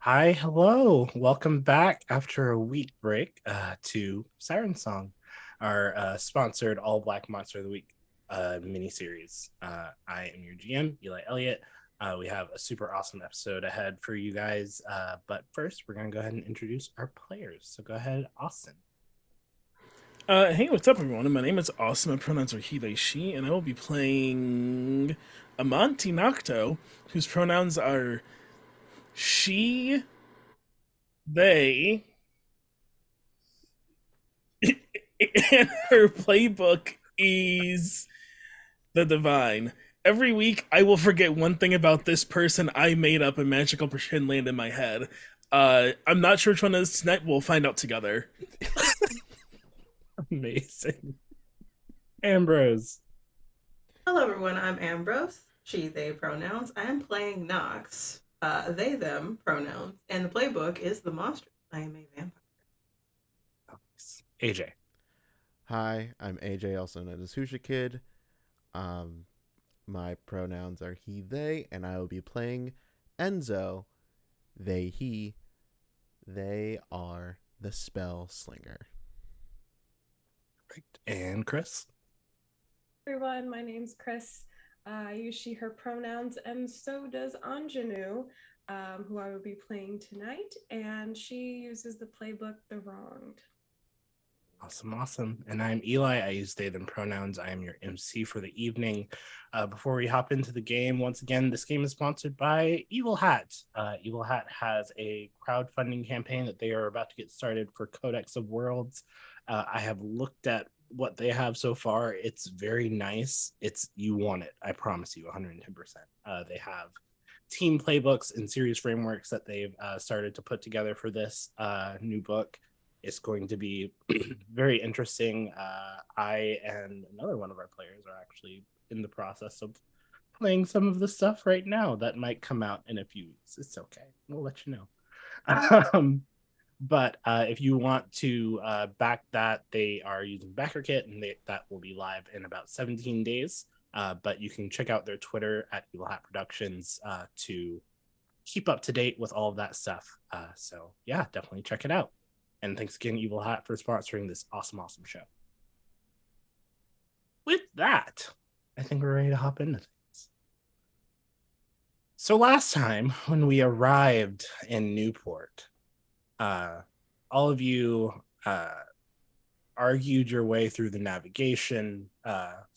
Hi, hello. Welcome back after a week break to Siren Song, our sponsored All Black Monster of the Week mini series. I am your GM, Eli Elliott. We have a super awesome episode ahead for you guys. But first, we're going to go ahead and introduce our players. So go ahead, Austin. Hey, what's up, everyone? My name is Austin. My pronouns are he, they, she, and I will be playing Amanti Nocto, whose pronouns are she, they, and her playbook is the divine. Every week, I will forget one thing about this person I made up a magical pretend land in my head. I'm not sure which one it is tonight. We'll find out together. Amazing. Ambrose. Hello, everyone. I'm Ambrose. She, they pronouns. I am playing Nox. They, them pronouns. And the playbook is the monster. I am a vampire. AJ. Hi, I'm AJ, also known as Husha Kid. Um, my pronouns are he, they, and I will be playing Enzo. They, he. They are the spell slinger. Perfect. And Chris. Everyone, my name's Chris. I use she, her pronouns, and so does Ingénue, who I will be playing tonight, and she uses the playbook The Wronged. Awesome, awesome. And I'm Eli. I use they, them pronouns. I am your MC for the evening. Before we hop into the game, once again, this game is sponsored by Evil Hat. Evil Hat has a crowdfunding campaign that they are about to get started for Codex of Worlds. I have looked at what they have so far. It's very nice. You want it. I promise you, 110%. They have team playbooks and series frameworks that they've started to put together for this new book. It's going to be very interesting. I and another one of our players are actually in the process of playing some of the stuff right now that might come out in a few weeks. It's okay. We'll let you know. But if you want to back that, they are using BackerKit, and that will be live in about 17 days. But you can check out their Twitter at Evil Hat Productions to keep up to date with all of that stuff. So yeah, definitely check it out. And thanks again, Evil Hat, for sponsoring this awesome, awesome show. With that, I think we're ready to hop into things. So last time when we arrived in Newport, all of you argued your way through the navigation,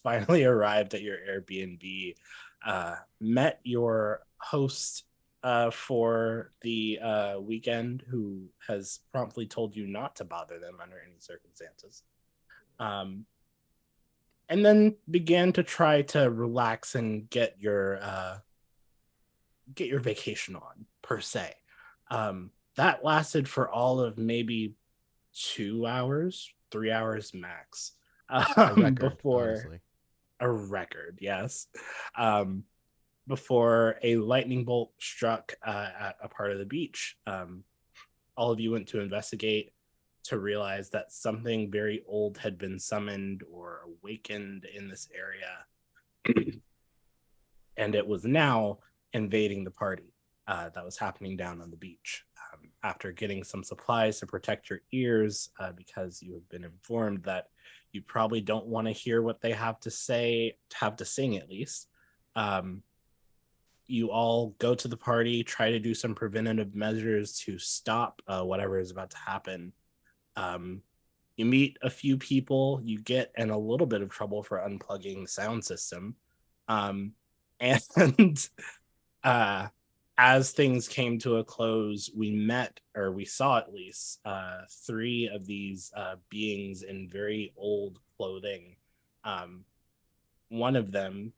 finally arrived at your Airbnb, met your host for the weekend, who has promptly told you not to bother them under any circumstances. And then began to try to relax and get your vacation on, per se. That lasted for all of maybe 2 hours, 3 hours max. A record, Before honestly. a record, yes. Before a lightning bolt struck at a part of the beach. All of you went to investigate to realize that something very old had been summoned or awakened in this area. And it was now invading the party that was happening down on the beach. After getting some supplies to protect your ears, because you have been informed that you probably don't want to hear what they have to say, have to sing at least. You all go to the party, try to do some preventative measures to stop whatever is about to happen. You meet a few people, you get in a little bit of trouble for unplugging the sound system. And as things came to a close, we saw at least three of these beings in very old clothing. One of them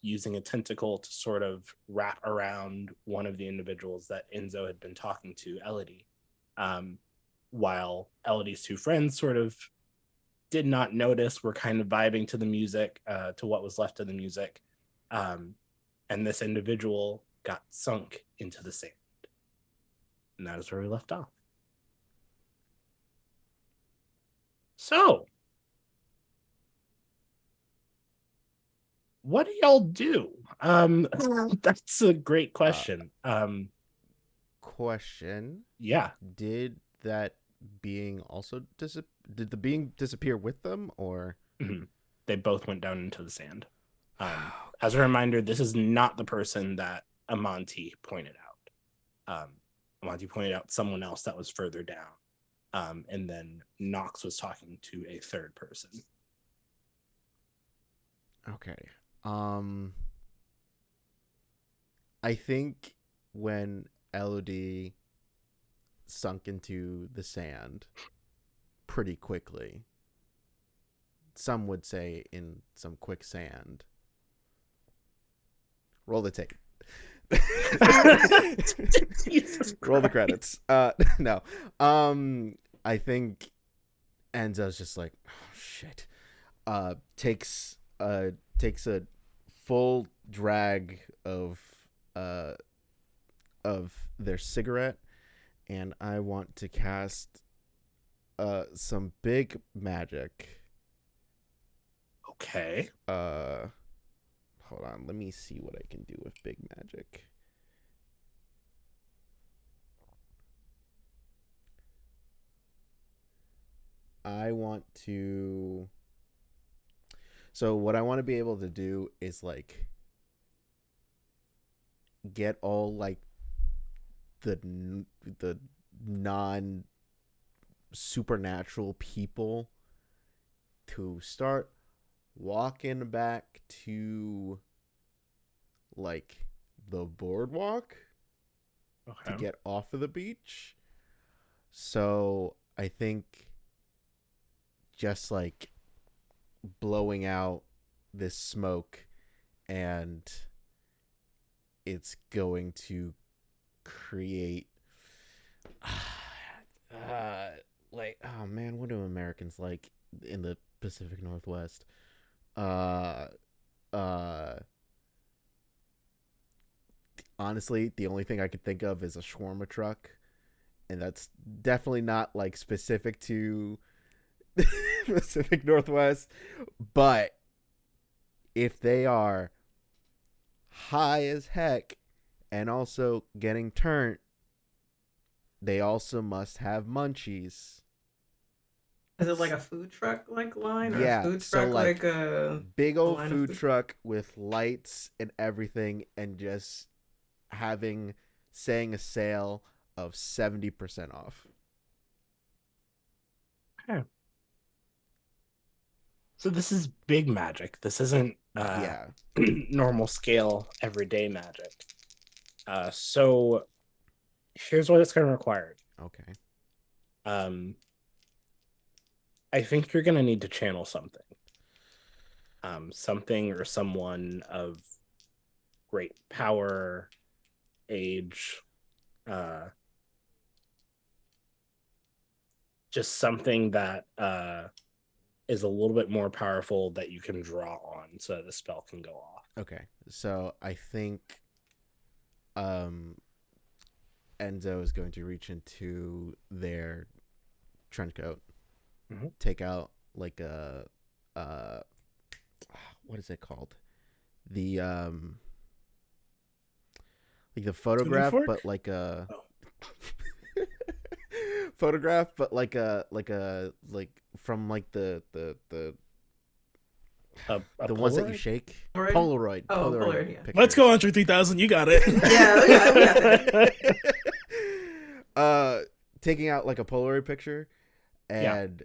using a tentacle to sort of wrap around one of the individuals that Enzo had been talking to, Elodie. While Elodie's two friends sort of did not notice, were kind of vibing to the music, to what was left of the music. And this individual got sunk into the sand. And that is where we left off. So, what do y'all do? That's a great question. question. Yeah. Did that being also did the being disappear with them, or They both went down into the sand. As a reminder, this is not the person that Amanti pointed out. Amanti pointed out someone else that was further down. And then Nox was talking to a third person. Okay. I think when Elodie sunk into the sand pretty quickly, some would say in some quicksand. Roll the tape. Roll the credits. No. I think Enzo's just like, oh, shit. Takes a full drag of their cigarette, and I want to cast some big magic. Okay. Hold on, let me see what I can do with big magic. I want to. So what I want to be able to do is like get all like the non supernatural people to start walking back to like the boardwalk to get off of the beach. So I think just like blowing out this smoke, and it's going to create like, oh man, what do Americans like in the Pacific Northwest? Honestly, the only thing I could think of is a shawarma truck, and that's definitely not like specific to Pacific Northwest. But if they are high as heck and also getting turned, they also must have munchies. Is it like a food truck like line, or Yeah, a food so truck like a big old line of food food? truck with lights and everything, and just saying a sale of 70% off. Okay. So this is big magic. This isn't Yeah. normal scale everyday magic. So here's what it's going to require. Okay. I think you're going to need to channel something. Something or someone of great power, age, just something that is a little bit more powerful that you can draw on so that the spell can go off. Okay. So I think Enzo is going to reach into their trench coat, take out like a what is it called? The like the photograph, but like a photograph, but like from like the ones that you shake. Polaroid. Polaroid, yeah. Let's go, Andre 3000. You got it. Yeah, we got it. Taking out like a Polaroid picture, and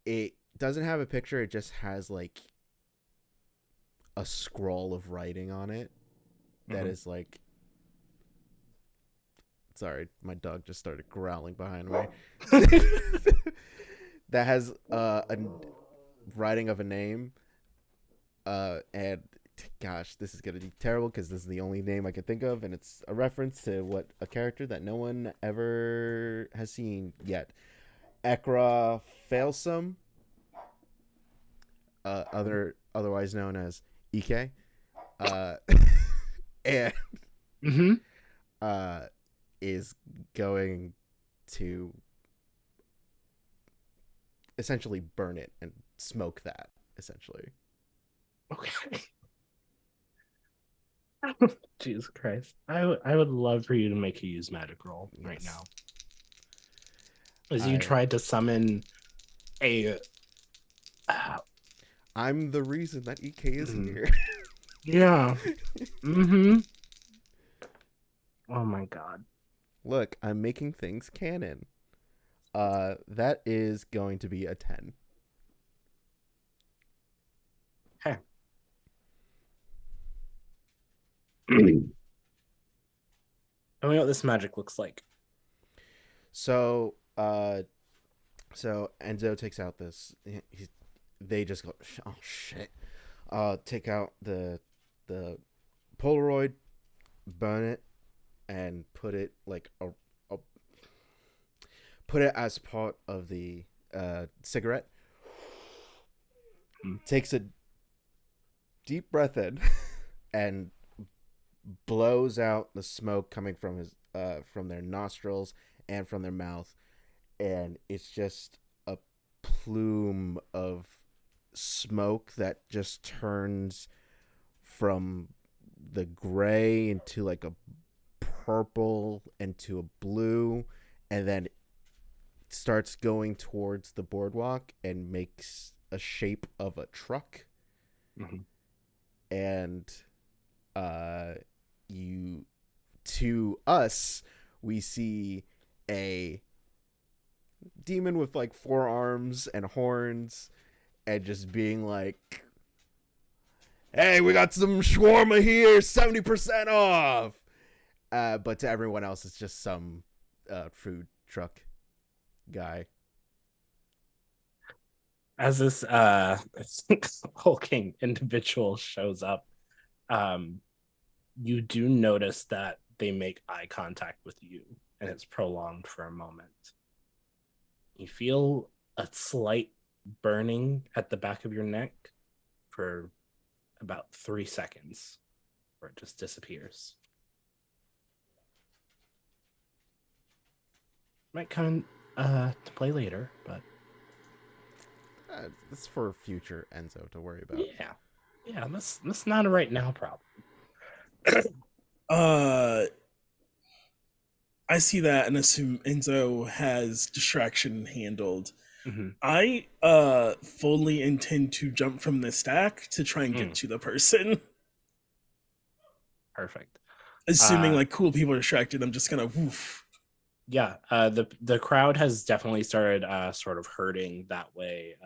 it doesn't have a picture. It just has like a scroll of writing on it that is like. Sorry, my dog just started growling behind me. That has a writing of a name. And gosh, this is gonna be terrible because this is the only name I can think of, and it's a reference to a character that no one ever has seen yet. Ekra Failsome, otherwise known as Ek, and is going to essentially burn it and smoke that, essentially. Okay. Jesus Christ. I would love for you to make a use magic roll right Yes. now. As you tried to summon a I'm the reason that EK is here. yeah. Mm-hmm. Oh my god. Look, I'm making things canon. That is going to be a 10. Okay. Tell me what this magic looks like. So Enzo takes out this. They just go, oh shit. Take out the Polaroid, burn it, and put it like put it as part of the cigarette. Takes a deep breath in and blows out the smoke coming from his from their nostrils and from their mouth, and it's just a plume of smoke that just turns from the gray into like a purple into a blue, and then starts going towards the boardwalk and makes a shape of a truck. Mm-hmm. And you to us we see a demon with like 4 arms and horns and just being like, hey, we got some shawarma here, 70% off. But to everyone else it's just some food truck guy. As this hulking individual shows up, you do notice that they make eye contact with you, and it's prolonged for a moment. You feel a slight burning at the back of your neck for about 3 seconds, where it just disappears. Might come to play later, but It's for future Enzo to worry about. yeah, that's not a right now problem. I see that and assume Enzo has distraction handled. Mm-hmm. I fully intend to jump from the stack to try and get to the person. Perfect. Assuming like cool people are distracted, I'm just gonna woof. Yeah, the crowd has definitely started sort of herding that way.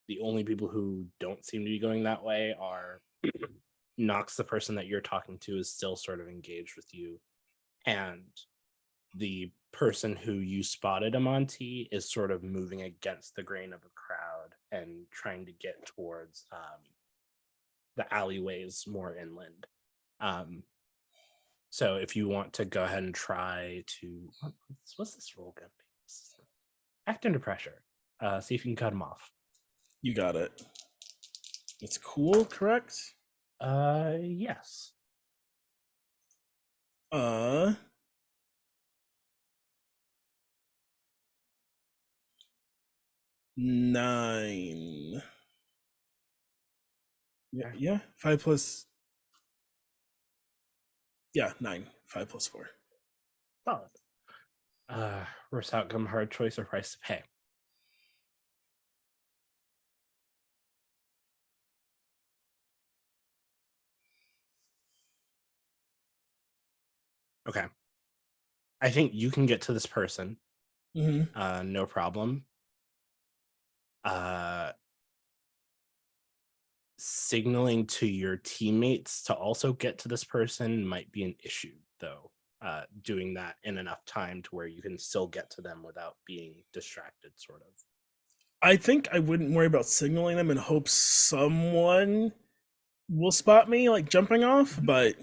The only people who don't seem to be going that way are Nox, the person that you're talking to, is still sort of engaged with you, and the person who you spotted, Amanti, is sort of moving against the grain of the crowd and trying to get towards the alleyways more inland. So if you want to go ahead and try to, what's this roll gonna be? Act under pressure. See if you can cut him off. You got it. It's cool, correct? Yes. 9. Yeah. 5 plus. Yeah, 9. 5 plus 4. Solid. Worst outcome, hard choice, or price to pay. Okay. I think you can get to this person. Mm-hmm. No problem. Signaling to your teammates to also get to this person might be an issue, though. Doing that in enough time to where you can still get to them without being distracted, sort of. I think I wouldn't worry about signaling them and hope someone will spot me, like jumping off, but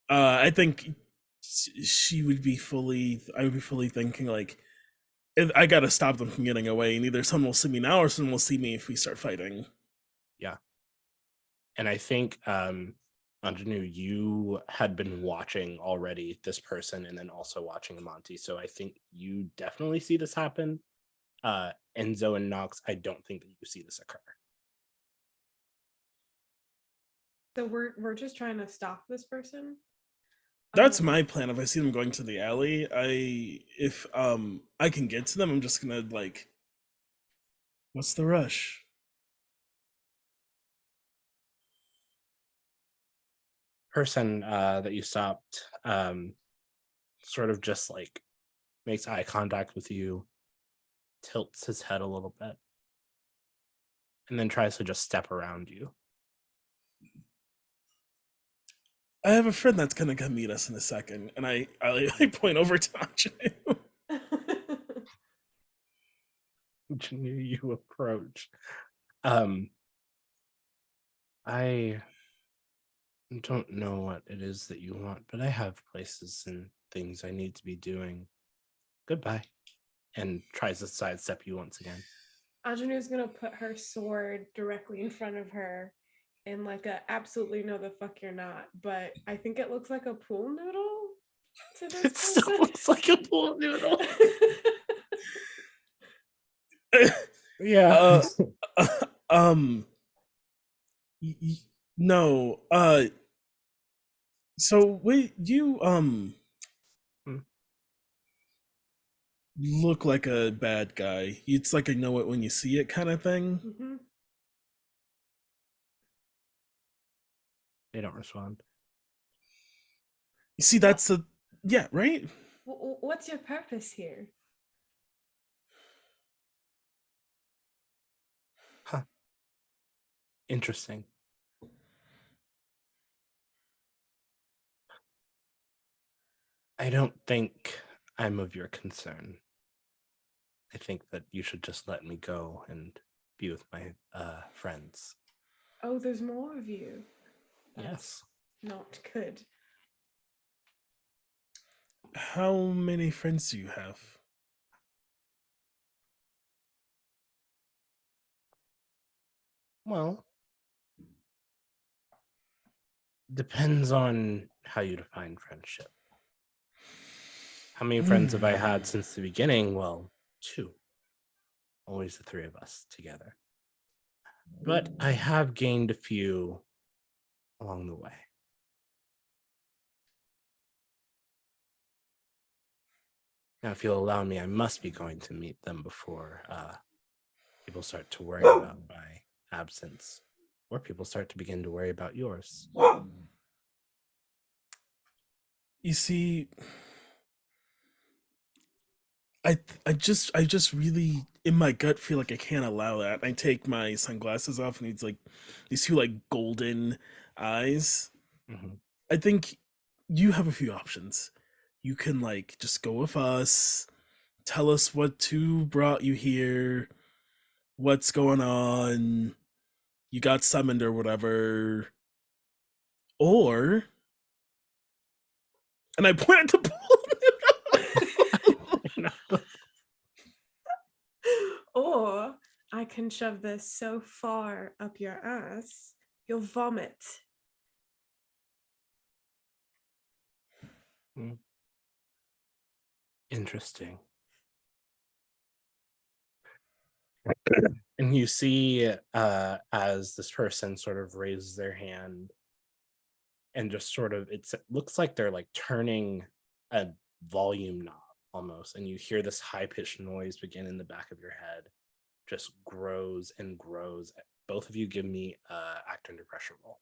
I think she would be fully, I would be fully thinking, like, I gotta stop them from getting away, and either someone will see me now or someone will see me if we start fighting. Yeah. And I think, Ingénue, you had been watching already this person and then also watching Amanti, so I think you definitely see this happen. Enzo and Nox, I don't think that you see this occur. So we're just trying to stop this person. That's my plan. If I see them going to the alley, if I can get to them, I'm just gonna like, what's the rush? Person that you stopped sort of just like makes eye contact with you, tilts his head a little bit, and then tries to just step around you. I have a friend that's gonna come meet us in a second, and I point over to Anjanu. You approach. I don't know what it is that you want, but I have places and things I need to be doing. Goodbye. And tries to sidestep you once again. Anjanu's gonna put her sword directly in front of her in like a absolutely no the fuck you're not, but I think it looks like a pool noodle to this It still person. looks like a pool noodle. Yeah. No. So wait, you look like a bad guy. It's like I know it when you see it kind of thing. Mm-hmm. They don't respond. You see, that's the yeah, right? What's your purpose here? Huh. Interesting. I don't think I'm of your concern. I think that you should just let me go and be with my friends. Oh, there's more of you. Yes. Not good. How many friends do you have? Well, depends on how you define friendship. How many friends have I had since the beginning? Well, 2. Always the 3 of us together. But I have gained a few along the way. Now, if you'll allow me, I must be going to meet them before people start to worry about my absence, or people start to begin to worry about yours. You see, I just really in my gut feel like I can't allow that. I take my sunglasses off and he's like these 2 like golden eyes. Mm-hmm. I think you have a few options. You can like just go with us, tell us who brought you here, what's going on, you got summoned or whatever, or and I point at the pool. Or I can shove this so far up your ass, you'll vomit. Interesting. And you see as this person sort of raises their hand and just sort of it looks like they're like turning a volume knob almost, and you hear this high-pitched noise begin in the back of your head, just grows and grows. Both of you give me act under pressure roll.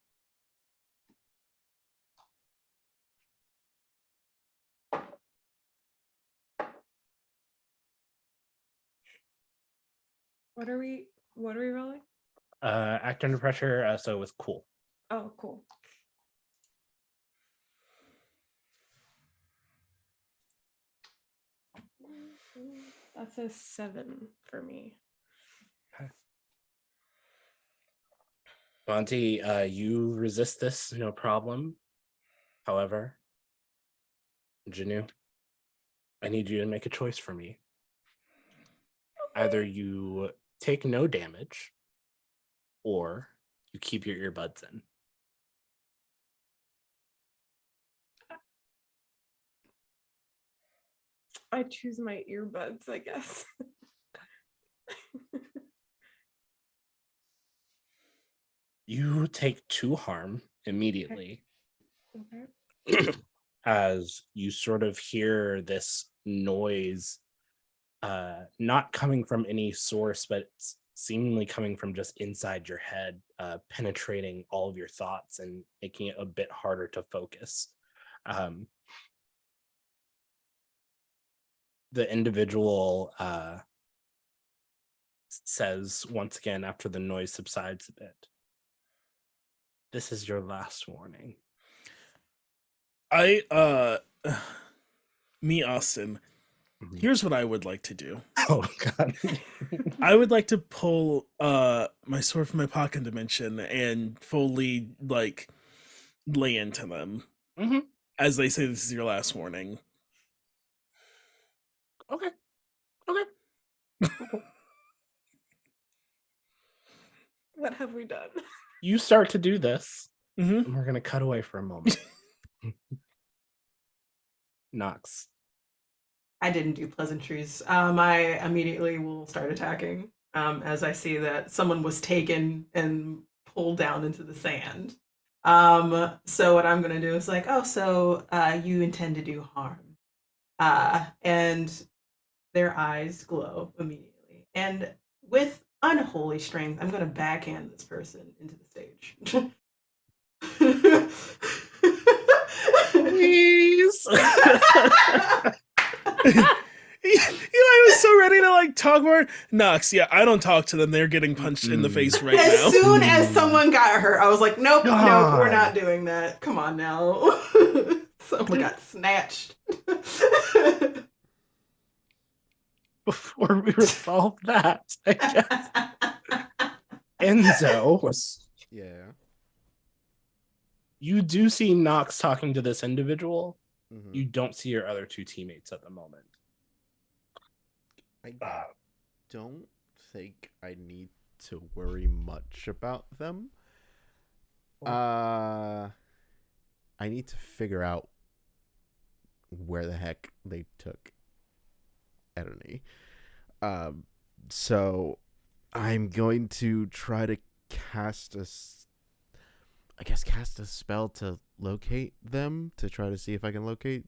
What are we rolling? Act under pressure, so with cool. Oh, cool. That's a 7 for me. Monty, you resist this, no problem. However, Ingénue, I need you to make a choice for me. Either you take no damage, or you keep your earbuds in. I choose my earbuds, I guess. You take 2 harm immediately. Okay. As you sort of hear this noise, not coming from any source, but it's seemingly coming from just inside your head, penetrating all of your thoughts and making it a bit harder to focus. The individual says once again, after the noise subsides a bit, "This is your last warning." Me, Austin, here's what I would like to do. Oh god. I would like to pull my sword from my pocket dimension and fully like lay into them as they say this is your last warning. Okay. What have we done? You start to do this, Mm-hmm. and we're gonna cut away for a moment. Nox. I didn't do pleasantries. I immediately will start attacking as I see that someone was taken and pulled down into the sand. So what I'm gonna do is like, oh, so you intend to do harm, and their eyes glow immediately, and with unholy strength, I'm gonna backhand this person into the stage. Please. I was so ready to like talk more. Nox, yeah, I don't talk to them. They're getting punched in the face right as now. soon as someone got hurt, I was like, nope, God. we're not doing that. Come on now. Someone got snatched. Before we resolve that, I guess. Enzo was. Yeah. You do see Nox talking to this individual. Mhm. You don't see your other two teammates at the moment. I don't think I need to worry much about them. I need to figure out where the heck they took Enemy. So I'm going to try to cast a spell to locate them, to try to see if I can locate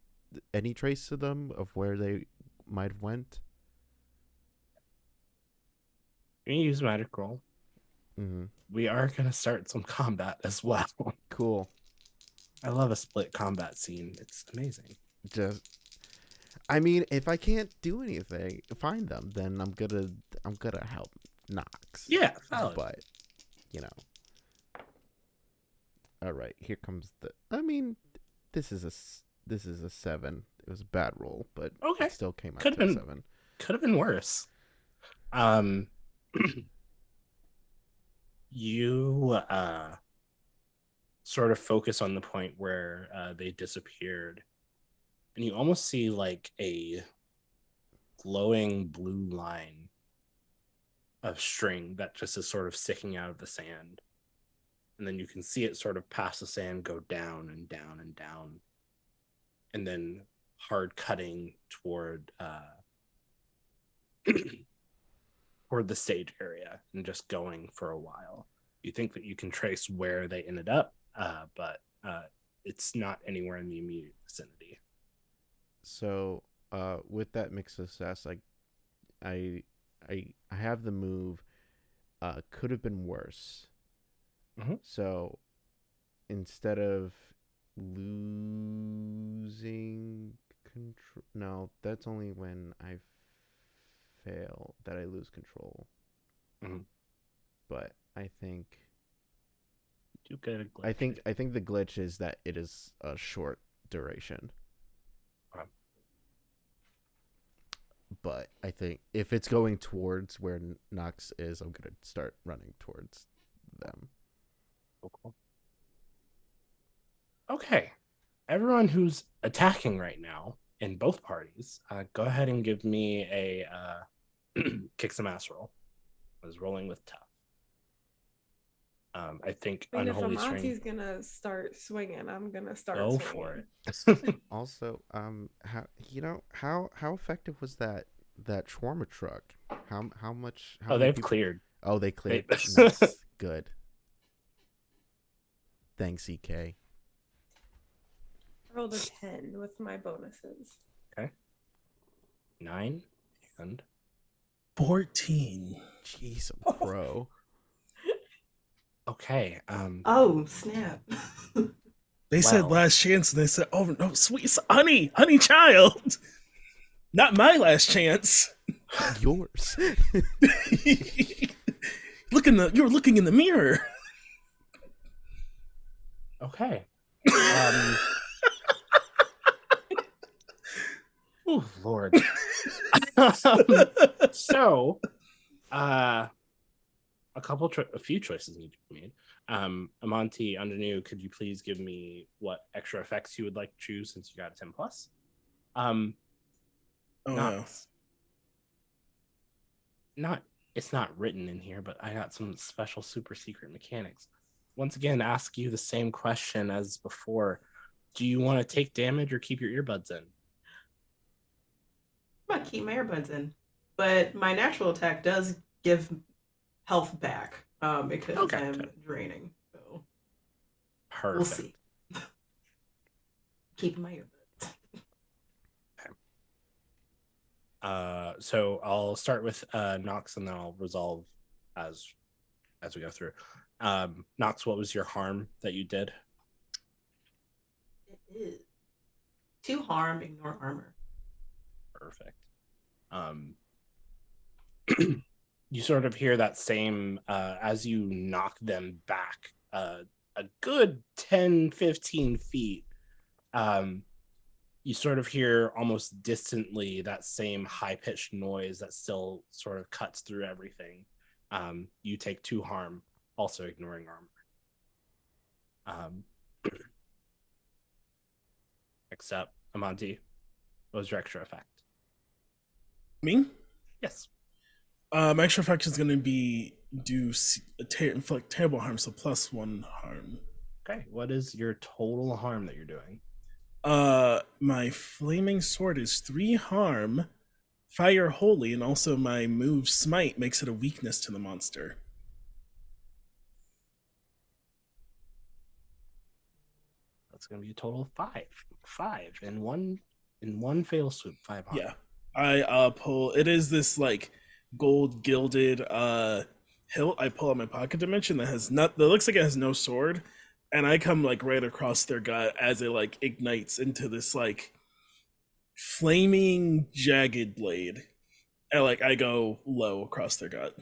any trace of them, of where they might have went. You can use magic roll. Mm-hmm. We are going to start some combat as well. Cool. I love a split combat scene. It's amazing. I mean, if I can't do anything, find them, then I'm gonna help Nox. Yeah, valid. But all right, here comes the. I mean, this is a 7. It was a bad roll, but okay, it still came out Could to have a been 7. Could have been worse. You sort of focus on the point where they disappeared, and you almost see like a glowing blue line of string that just is sort of sticking out of the sand, and then you can see it sort of past the sand go down and down and down, and then hard cutting toward toward the stage area and just going for a while. You think that you can trace where they ended up, but it's not anywhere in the immediate vicinity. So, with that mixed success, I have the move. Could have been worse. Mm-hmm. So, instead of losing control, no, that's only when I fail that I lose control. Mm-hmm. But I think You get a glitch. I think the glitch is that it is a short duration. But I think if it's going towards where Nox is, I'm gonna start running towards them. Cool. Okay, everyone who's attacking right now in both parties, go ahead and give me a kick some ass roll. I was rolling with tough. I think I mean, if unholy Amanti's string. gonna start swinging, I'm gonna start Go swinging. for it. Also, how effective was that shawarma truck? How much? How Oh, many they've people? cleared. Oh, they cleared. They- Nice. Good. Thanks, EK. I rolled a 10 with my bonuses. Okay. 9 and 14. Jeez, pro. okay. Oh, snap. They said Well. last chance, and they said, "Oh no, sweet honey child, not my last chance." Yours. You're looking in the mirror. Okay. Oh Lord. So, a few choices need to be made. Amanti, Ingénue, could you please give me what extra effects you would like to choose since you got a 10 plus? Oh no. It's not written in here, but I got some special super secret mechanics. Once again, ask you the same question as before. Do you want to take damage or keep your earbuds in? I'm gonna keep my earbuds in, but my natural attack does give health back because I'm draining. So Perfect. we'll see. Keeping my earbuds. So I'll start with Nox, and then I'll resolve as we go through. Nox, what was your harm that you did? It is 2 harm, ignore armor. Perfect. You sort of hear that same as you knock them back a good 10-15 feet. You sort of hear almost distantly that same high-pitched noise that still sort of cuts through everything. You take 2 harm, also ignoring armor. Except, Amanti, what was your extra effect? Me? Yes. My extra effect is going to be inflict terrible harm, so +1 harm. Okay, what is your total harm that you're doing? My flaming sword is 3 harm, fire holy, and also my move smite makes it a weakness to the monster. That's going to be a total of 5 in one fail swoop. 5 harm. Yeah, I pull. It is this like gold gilded hilt. I pull out my pocket dimension that looks like it has no sword, and I come like right across their gut as it like ignites into this like flaming jagged blade. And like I go low across their gut.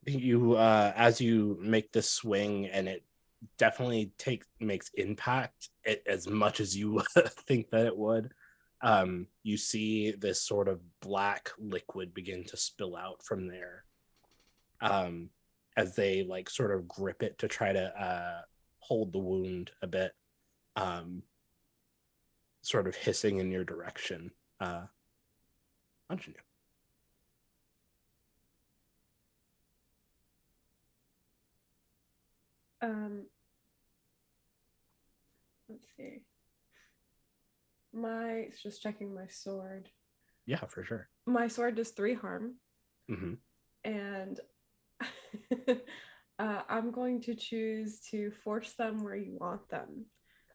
You as you make this swing, and it definitely makes impact as much as you think that it would. You see this sort of black liquid begin to spill out from there, as they like sort of grip it to try to hold the wound a bit, sort of hissing in your direction. Ingénue. Let's see. Just checking my sword. Yeah, for sure. My sword does 3 harm. Mm-hmm. And I'm going to choose to force them where you want them.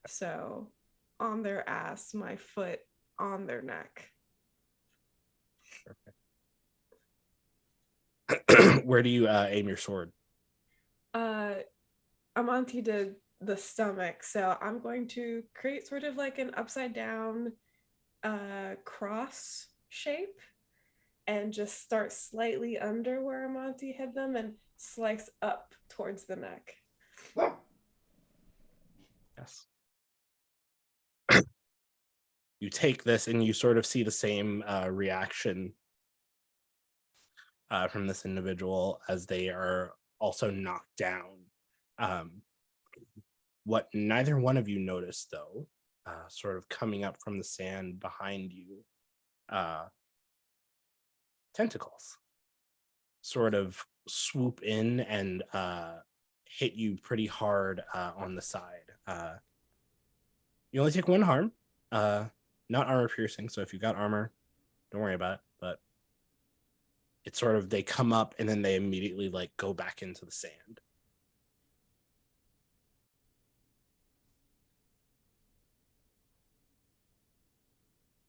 So on their ass, my foot on their neck. Perfect. Where do you aim your sword? Amanti did the stomach, so I'm going to create sort of like an upside down cross shape and just start slightly under where Amanti hit them and slice up towards the neck. Yes. You take this and you sort of see the same reaction from this individual as they are also knocked down. What neither one of you noticed, though, sort of coming up from the sand behind you, tentacles sort of swoop in and hit you pretty hard on the side. You only take 1 harm, not armor piercing, so if you got armor, don't worry about it, but it's sort of, they come up and then they immediately like go back into the sand.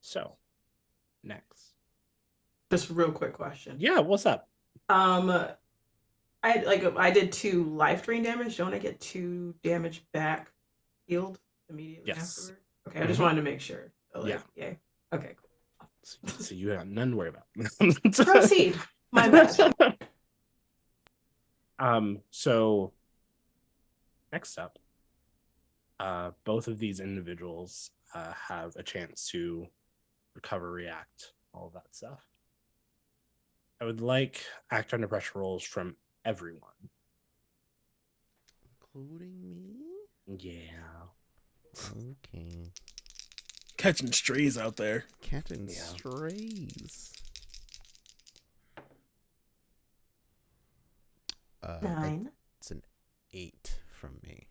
So, next. Just real quick question. Yeah, what's up? I did 2 life drain damage. Don't I get 2 damage back healed immediately Yes. afterward? Okay, I just wanted to make sure. Yeah. Yay. Okay, cool. So you have none to worry about. Proceed. My bad. So next up, both of these individuals have a chance to recover, react, all of that stuff. I would like act under pressure rolls from everyone. Including me? Yeah. Okay. Catching strays out there. Catching Yeah. strays. 9. It's an 8 from me.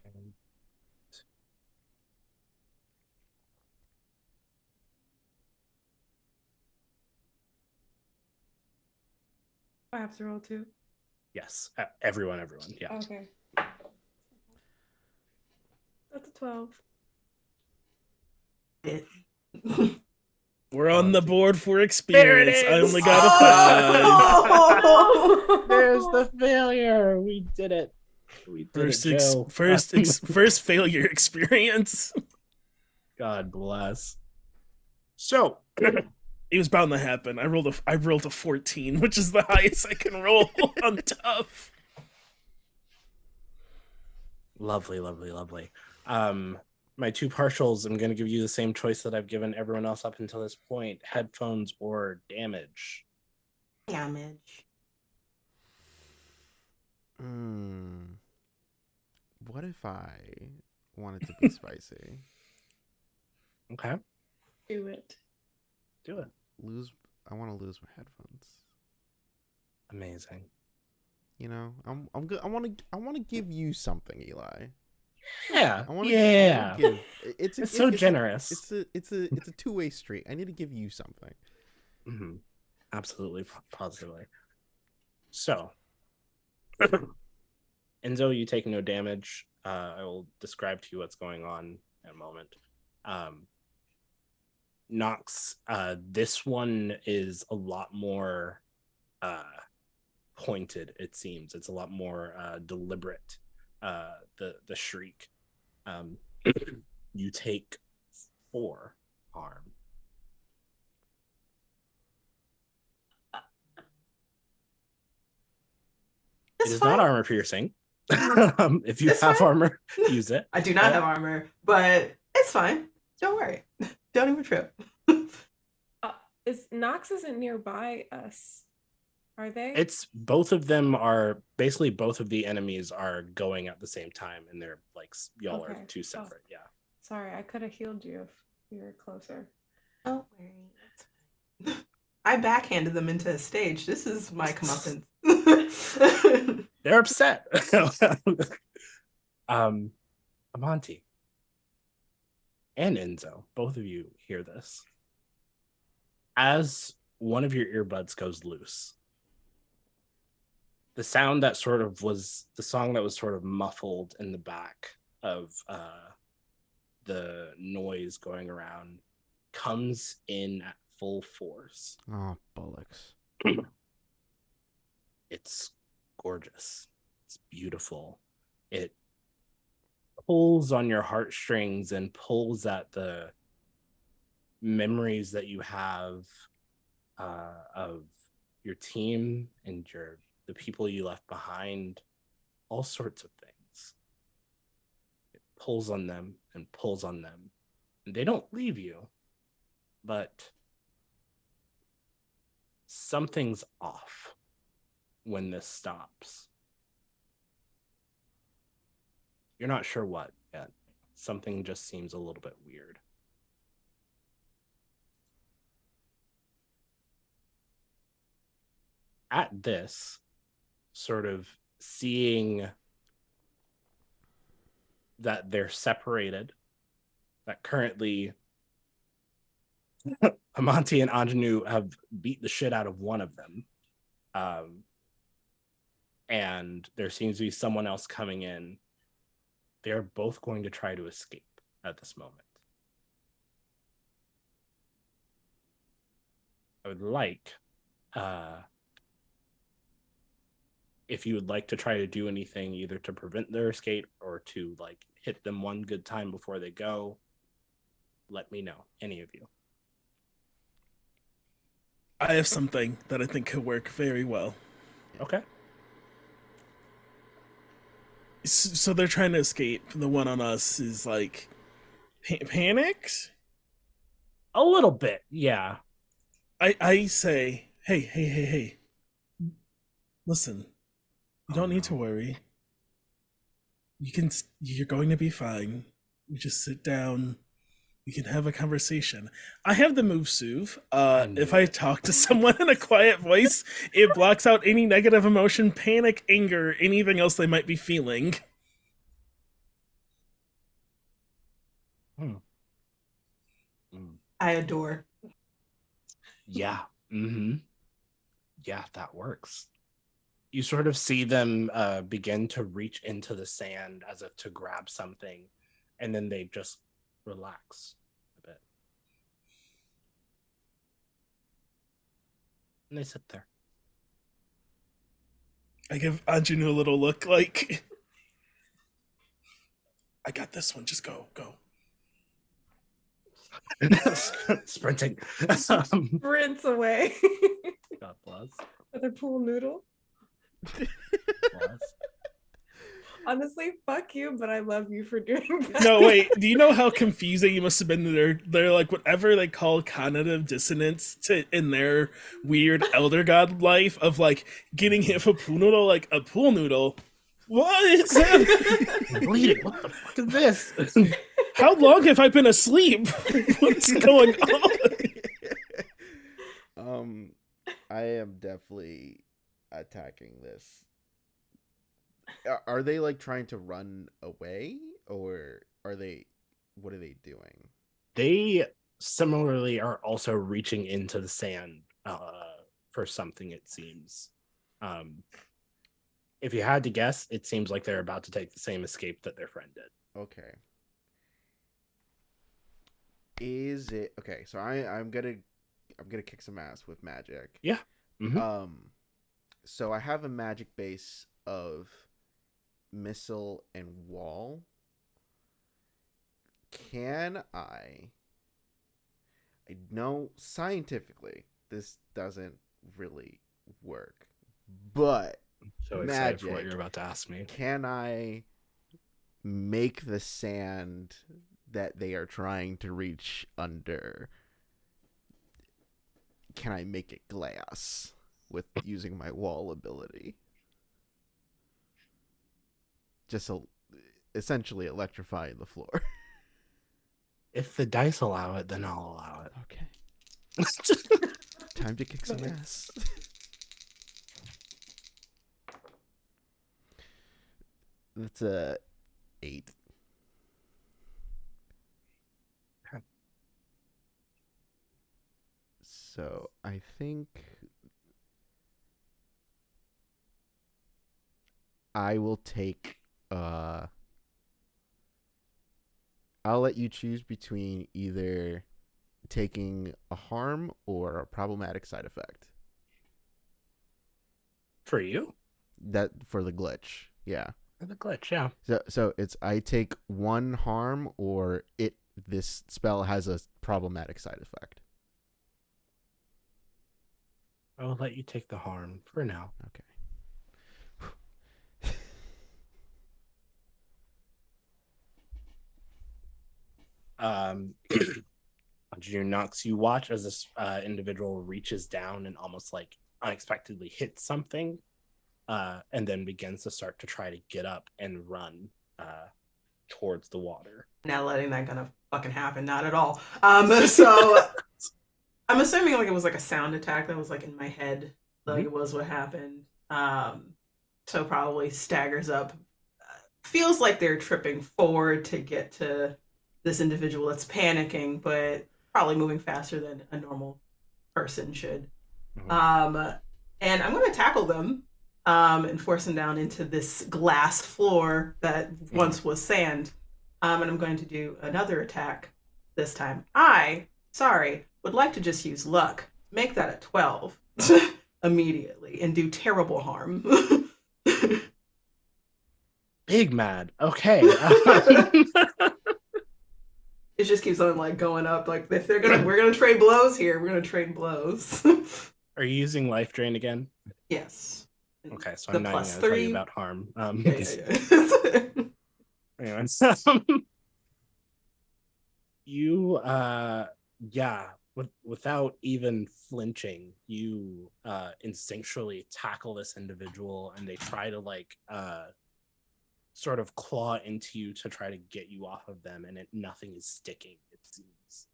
I have to roll 2. Yes. Everyone. Yeah. Okay. That's a 12. We're on the board for There it experience. I is! only got a 5. Oh, There's the failure. We did it. We did it, Joe. First failure experience. God bless. So, It was bound to happen. I rolled a 14, which is the highest I can roll on tough. lovely. My 2 partials, I'm going to give you the same choice that I've given everyone else up until this point: headphones or damage. damage. What if I wanted to be spicy? Okay, Do it. do it. I want to lose my headphones. Amazing. You know, I'm good. I want to give you something, Eli. Yeah, I want yeah. to give. It's so generous. It's a two-way street. I need to give you something. Mm-hmm. Absolutely, positively. So, Enzo, you take no damage. I will describe to you what's going on in a moment. Nox, this one is a lot more pointed. It seems it's a lot more deliberate. The shriek. You take 4 harm. It is not armor piercing. If you have armor, use it. I do not have armor, but it's fine. Don't worry. Don't even trip. Nox isn't nearby us, are they? It's both of them are basically both of the enemies are going at the same time, and they're like y'all are 2 separate. Yeah. Sorry, I could have healed you if you were closer. Don't worry. I backhanded them into a stage. This is my comeuppance. They're upset. Amanti and Enzo, both of you hear this. As one of your earbuds goes loose, the sound that sort of was the song that was sort of muffled in the back of the noise going around comes in at full force. Oh, bollocks. It's gorgeous. It's beautiful. It pulls on your heartstrings and pulls at the memories that you have of your team and the people you left behind, all sorts of things. It pulls on them and pulls on them. And they don't leave you, but something's off when this stops. You're not sure what yet. Something just seems a little bit weird. At this, sort of seeing that they're separated, that currently Amanti and Ingénue have beat the shit out of one of them. And there seems to be someone else coming in. They're both going to try to escape at this moment. I would like, if you would like to try to do anything either to prevent their escape or to like hit them one good time before they go, let me know. Any of you. I have something that I think could work very well. Okay. So they're trying to escape. The one on us is like panicked. A little bit, yeah. I say, hey. Listen, you don't need to worry. You're going to be fine. You just sit down. We can have a conversation. I have the move Soothe. If I talk to someone in a quiet voice, it blocks out any negative emotion, panic, anger, anything else they might be feeling. I adore. Yeah. Mm-hmm. Yeah, that works. You sort of see them begin to reach into the sand as if to grab something, and then they just relax a bit. And they sit there. I give Anjanu a little look like, I got this one, just go. Sprinting. Sprints away. God bless. With a pool noodle. Honestly, fuck you, but I love you for doing that. No, wait. Do you know how confusing you must have been? They're like whatever they call cognitive dissonance in their weird elder god life of like getting hit with a pool noodle, like a pool noodle. What is that? I'm bleeding. What the fuck is this? How long have I been asleep? What's going on? I am definitely attacking this. Are they like trying to run away, or what are they doing? They similarly are also reaching into the sand for something, it seems. If you had to guess, it seems like they're about to take the same escape that their friend did. Okay. Is it okay? So I'm gonna kick some ass with magic. Yeah. Mm-hmm. So I have a magic base of missile and wall. Can I know scientifically this doesn't really work, but I'm so excited magic, for what you're about to ask me. Can I make the sand that they are trying to reach under, can I make it glass with using my wall ability? Just essentially electrifying the floor. If the dice allow it, then I'll allow it. Okay. Time to kick some ass. That's a 8. Okay. So I think I will take I'll let you choose between either taking a harm or a problematic side effect. For you? That for the glitch. Yeah. For the glitch, yeah. So it's I take 1 harm or this spell has a problematic side effect. I will let you take the harm for now. Okay. Nox, you watch as this individual reaches down and almost like unexpectedly hits something, and then begins to start to try to get up and run towards the water. Not letting that gonna fucking happen, not at all. So I'm assuming like it was like a sound attack that was like in my head, like it was what happened. So probably staggers up, feels like they're tripping forward to get to this individual that's panicking, but probably moving faster than a normal person should. And I'm going to tackle them and force them down into this glass floor that once was sand. And I'm going to do another attack this time. Would like to just use luck make that a 12 immediately and do terrible harm. Big mad. Okay. It just keeps on like going up. Like if we're gonna trade blows here. We're gonna trade blows. Are you using life drain again? Yes. Okay, so The I'm not even plus gonna tell you 3. about harm. Yeah. Anyways, you yeah, without even flinching, you instinctually tackle this individual, and they try to like sort of claw into you to try to get you off of them, and nothing is sticking, it seems.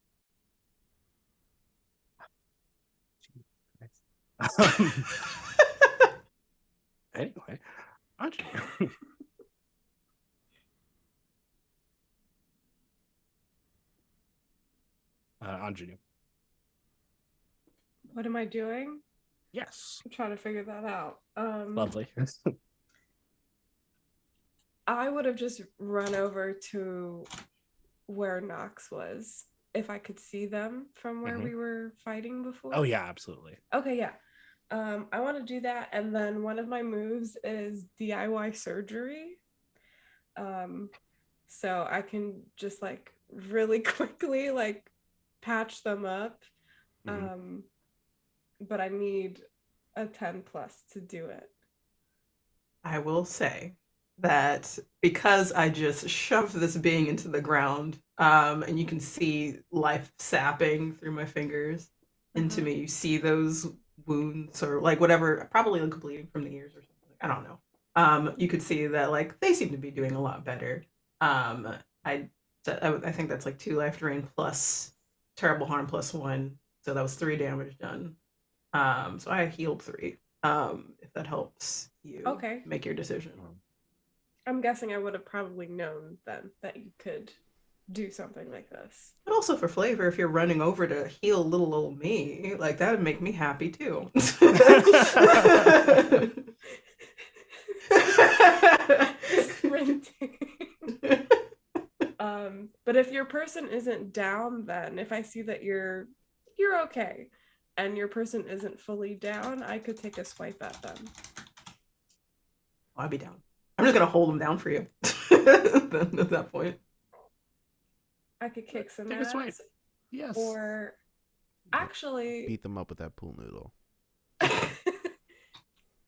Anyway, Ingenue. Ingenue. What am I doing? Yes. I'm trying to figure that out. Lovely. I would have just run over to where Nox was if I could see them from where we were fighting before. Oh yeah, absolutely. Okay, yeah. I want to do that, and then one of my moves is DIY surgery. So I can just like really quickly like patch them up. But I need a 10 plus to do it. I will say that because I just shoved this being into the ground, and you can see life sapping through my fingers into me. You see those wounds or like whatever, probably like bleeding from the ears or something. I don't know. You could see that like they seem to be doing a lot better. I think that's like 2 life drain plus terrible harm plus 1, so that was 3 damage done. So I healed 3. If that helps you make your decision. I'm guessing I would have probably known then that you could do something like this. But also for flavor, if you're running over to heal little old me, like that would make me happy too. But if your person isn't down, then if I see that you're okay and your person isn't fully down, I could take a swipe at them. I'd be down. I'm just gonna hold them down for you. At that point, I could kick some Take ass. a swipe. Yes. Or actually, Beat them up with that pool noodle.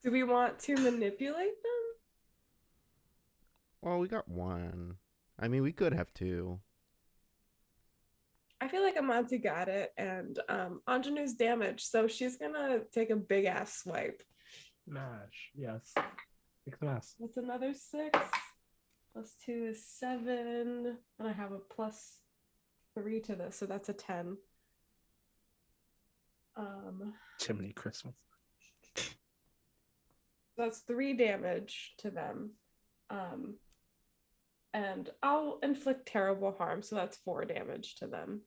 do we want to manipulate them? Well, we got 1. I mean, we could have 2. I feel like Amanti got it, and Ingenue's damaged, so she's gonna take a big ass swipe. Mash. Yes. Kick some ass. What's another 6? Plus 2 is 7, and I have a plus 3 to this, so that's a 10. Chimney Christmas. That's 3 damage to them. And I'll inflict terrible harm, so that's 4 damage to them.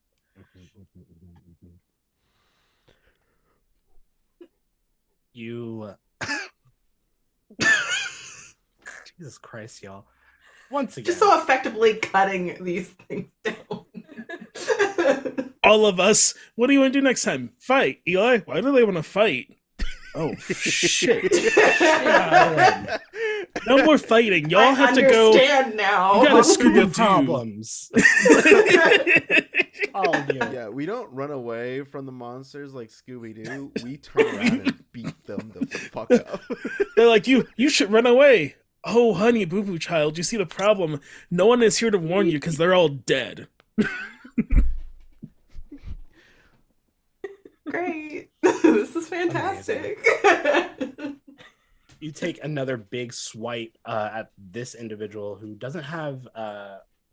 You Jesus Christ, y'all. Once again. just so effectively cutting these things down. All of us. What do you want to do next time? Fight, Eli. Why do they want to fight? Oh shit! No more fighting. Y'all have to go. Now. You gotta Scooby-Doo. Problems. All of you. Yeah, we don't run away from the monsters like Scooby-Doo. We turn around and beat them the fuck up. They're like, you should run away. Oh, honey, boo-boo child, you see the problem? No one is here to warn you because they're all dead. Great. This is fantastic. You take another big swipe at this individual who doesn't have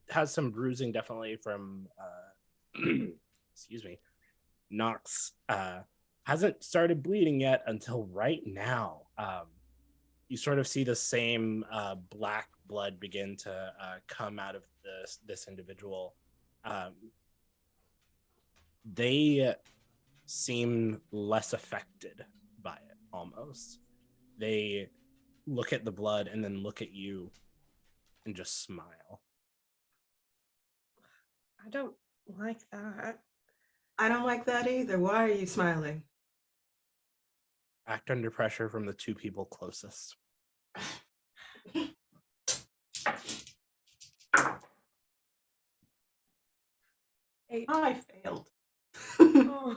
has some bruising definitely from excuse me, Nox. Hasn't started bleeding yet until right now. You sort of see the same black blood begin to come out of this individual. They seem less affected by it almost. They look at the blood and then look at you and just smile. I don't like that. I don't like that either. Why are you smiling? Act under pressure from the two people closest. Eight. I failed. Oh.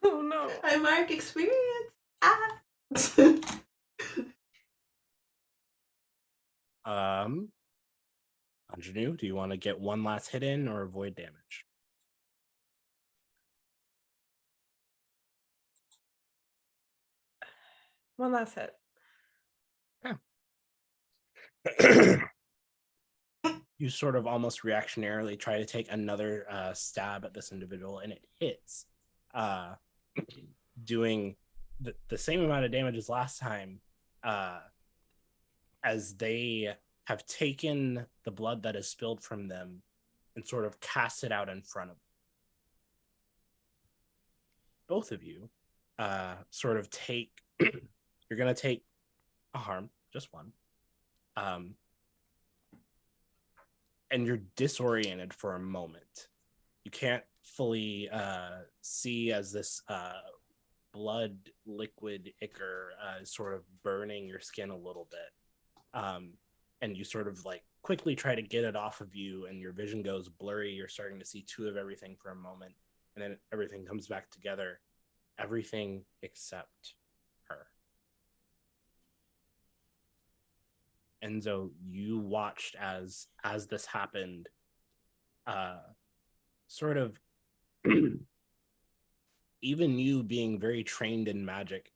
Oh no. I mark experience. Ingénue, do you want to get one last hit in or avoid damage? One last hit. You sort of almost reactionarily try to take another stab at this individual, and it hits, doing the same amount of damage as last time, as they have taken the blood that is spilled from them and sort of cast it out in front of them. Both of you sort of take, you're going to take a harm, just one. And you're disoriented for a moment. You can't fully see as this blood liquid ichor is sort of burning your skin a little bit. And you sort of like quickly try to get it off of you, and your vision goes blurry. You're starting to see two of everything for a moment, and then everything comes back together. Everything except her. Enzo, you watched as this happened, sort of even you being very trained in magic,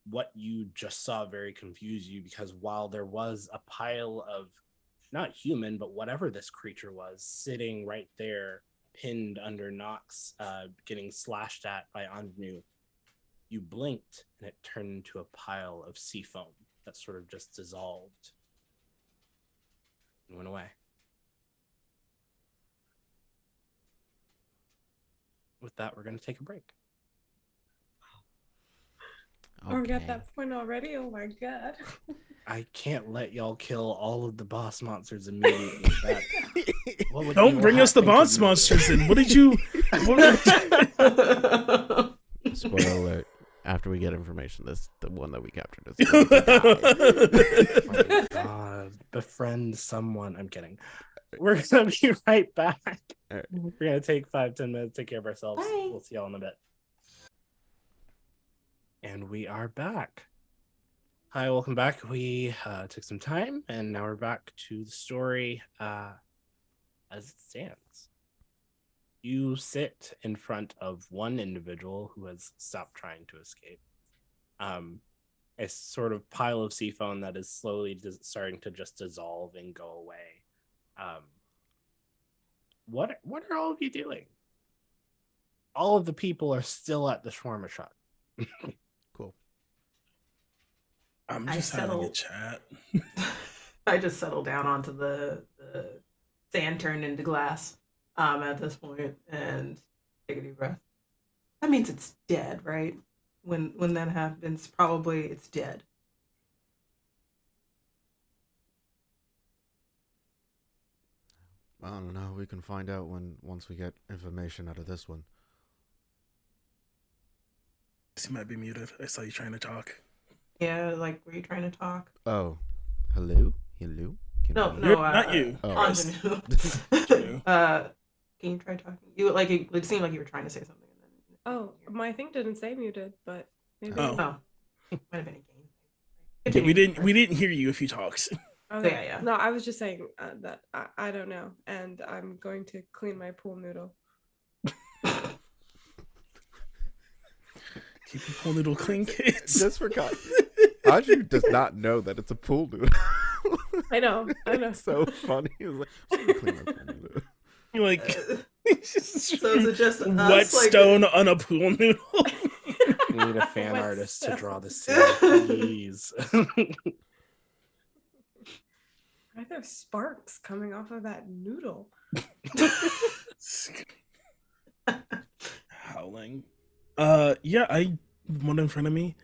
what you just saw very confused you, because while there was a pile of not human, but whatever this creature was sitting right there, pinned under Nox, getting slashed at by Ingénue, you blinked and it turned into a pile of sea foam that sort of just dissolved and went away. With that, we're going to take a break. Oh, we got that point already? Oh my god. I can't let y'all kill all of the boss monsters immediately. Don't bring us the boss monsters in. What did you... Spoiler alert. After we get information, the one that we captured is Oh my god. Befriend someone. I'm kidding. We're going to be right back. Right. We're going to take 5-10 minutes, take care of ourselves. Bye. We'll see y'all in a bit. And we are back. Hi, welcome back. We took some time, and now we're back to the story as it stands. You sit in front of one individual who has stopped trying to escape. A sort of pile of sea foam that is slowly starting to just dissolve and go away. What are all of you doing? All of the people are still at the shawarma shop. Cool. I'm just having a chat. I just settle down onto the sand turned into glass at this point and take a deep breath. That means it's dead, right? When that happens, probably it's dead. I don't know. We can find out once we get information out of this one. He might be muted. I saw you trying to talk. Yeah, like, were you trying to talk? Oh, hello. No, not you. Oh. Ingénue. Can you try talking? You it seemed like you were trying to say something. And then Oh, my thing didn't say muted, but maybe. Oh. Might have been a game. Yeah, we didn't hear you if you talked. Okay. Yeah. No, I was just saying that I don't know, and I'm going to clean my pool noodle. Keep your pool noodle clean, kids. Just forgot. Aju does not know that it's a pool noodle. I know. It's so funny. He was like, I'm just gonna clean my pool noodle. You're like, So is it just whetstone on a pool noodle? We need a fan artist to draw the scene, please. Are there sparks coming off of that noodle? Howling. Yeah, I one in front of me.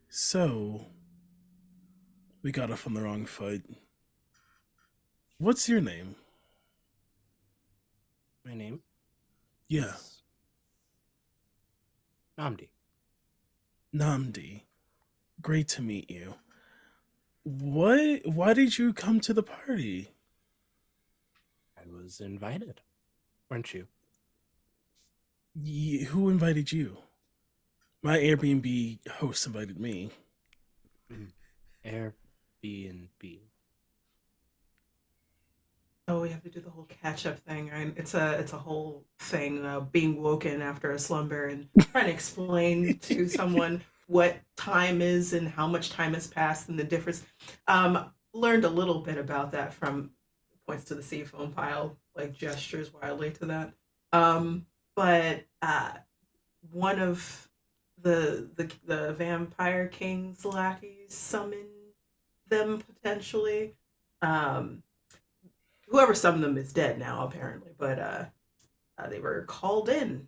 So we got off on the wrong foot. What's your name? My name? Yeah. Amdi. Namdi, great to meet you. Why did you come to the party? I was invited, weren't you? Who invited you? My Airbnb host invited me. Airbnb. Oh, we have to do the whole catch up thing, right? It's a whole thing. Being woken after a slumber and trying to explain to someone what time is and how much time has passed and the difference. Learned a little bit about that from points to the sea foam pile, like gestures wildly to that. But one of the vampire king's lackeys summoned them potentially. Um, Whoever summoned them is dead now, apparently, but they were called in.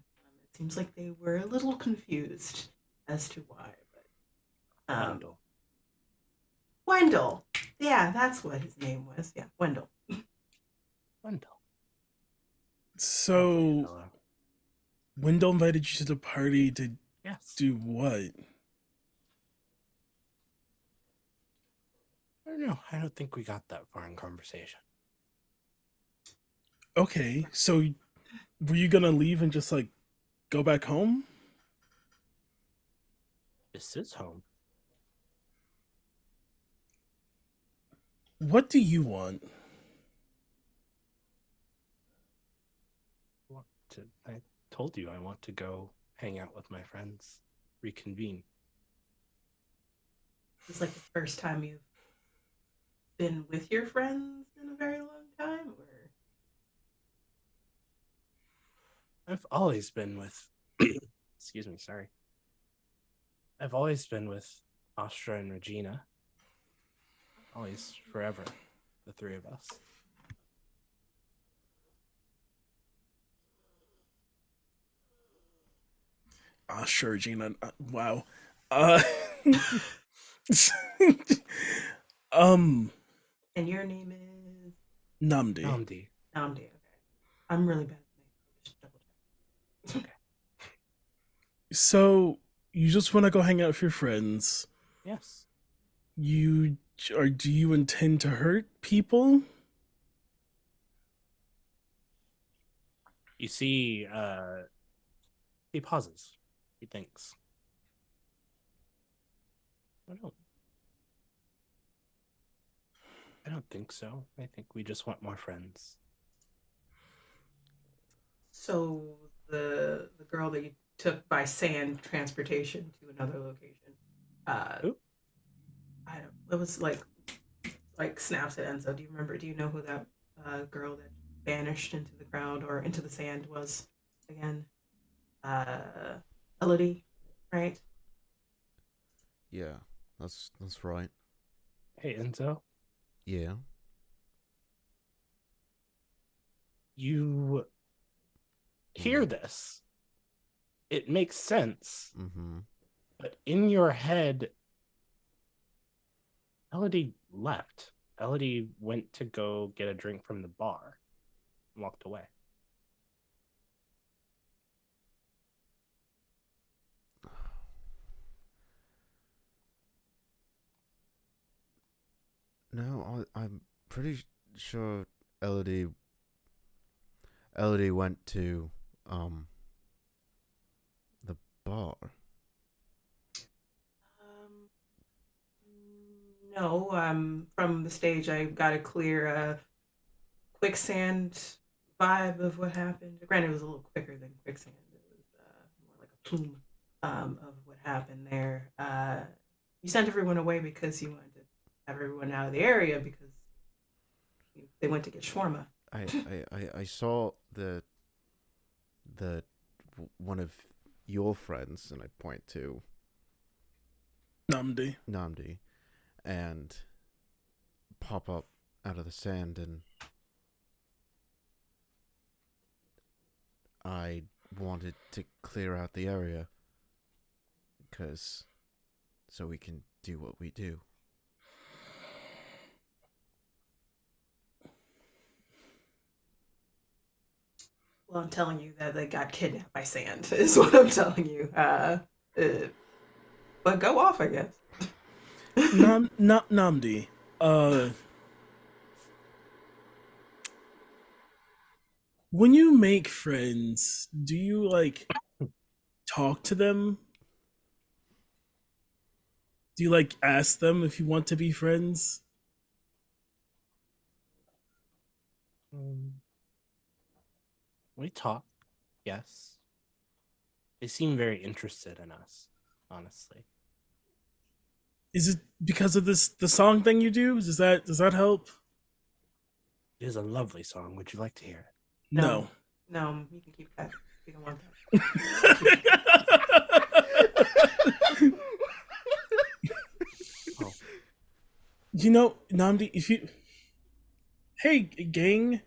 It seems like they were a little confused as to why. But Wendell. Wendell, yeah, that's what his name was. Yeah, Wendell. Wendell. So, Hello. Wendell invited you to the party to Yes. do what? I don't know. I don't think we got that far in conversation. Okay, so were you gonna leave and just like go back home? This is home. What do you want? I told you I want to go hang out with my friends, reconvene. It's like the first time you've been with your friends in a very long time, or I've always been with excuse me, sorry. I've always been with Astra and Regina. Always, forever, the three of us. Sure, Gina. Wow. Uh, and your name is Namdi. Namdi. Namdi. Okay, I'm really bad at names. Just double check. Okay. So you just want to go hang out with your friends? Yes. Do you intend to hurt people? You see, he pauses. He thinks. I don't think so. I think we just want more friends. So the girl that you took by sand transportation to another location. Who? I don't. It was like snaps at Enzo. Do you remember? Do you know who that girl that vanished into the crowd or into the sand was again? Elodie, right? Yeah, that's right. Hey, Enzo. Yeah. You hear this. It makes sense. Mm-hmm. But in your head, Elodie left. Elodie went to go get a drink from the bar and walked away. No, I'm pretty sure Elodie went to the bar. No. From the stage, I got a clear Quicksand vibe of what happened. Granted, it was a little quicker than Quicksand. It was more like a plume of what happened there. You sent everyone away because you wanted to have everyone out of the area because they went to get shawarma. I saw the one of your friends, and I point to Namdi, and pop up out of the sand, and I wanted to clear out the area so we can do what we do. Well, I'm telling you that they got kidnapped by sand, is what I'm telling you. But go off, I guess. Namdi. When you make friends, do you like talk to them? Do you like ask them if you want to be friends? We talk, yes. They seem very interested in us, honestly. Is it because of the song thing you do? Does that help? It is a lovely song. Would you like to hear it? No. No, you can keep that. You don't want that. Oh. You know, Namdi, hey gang,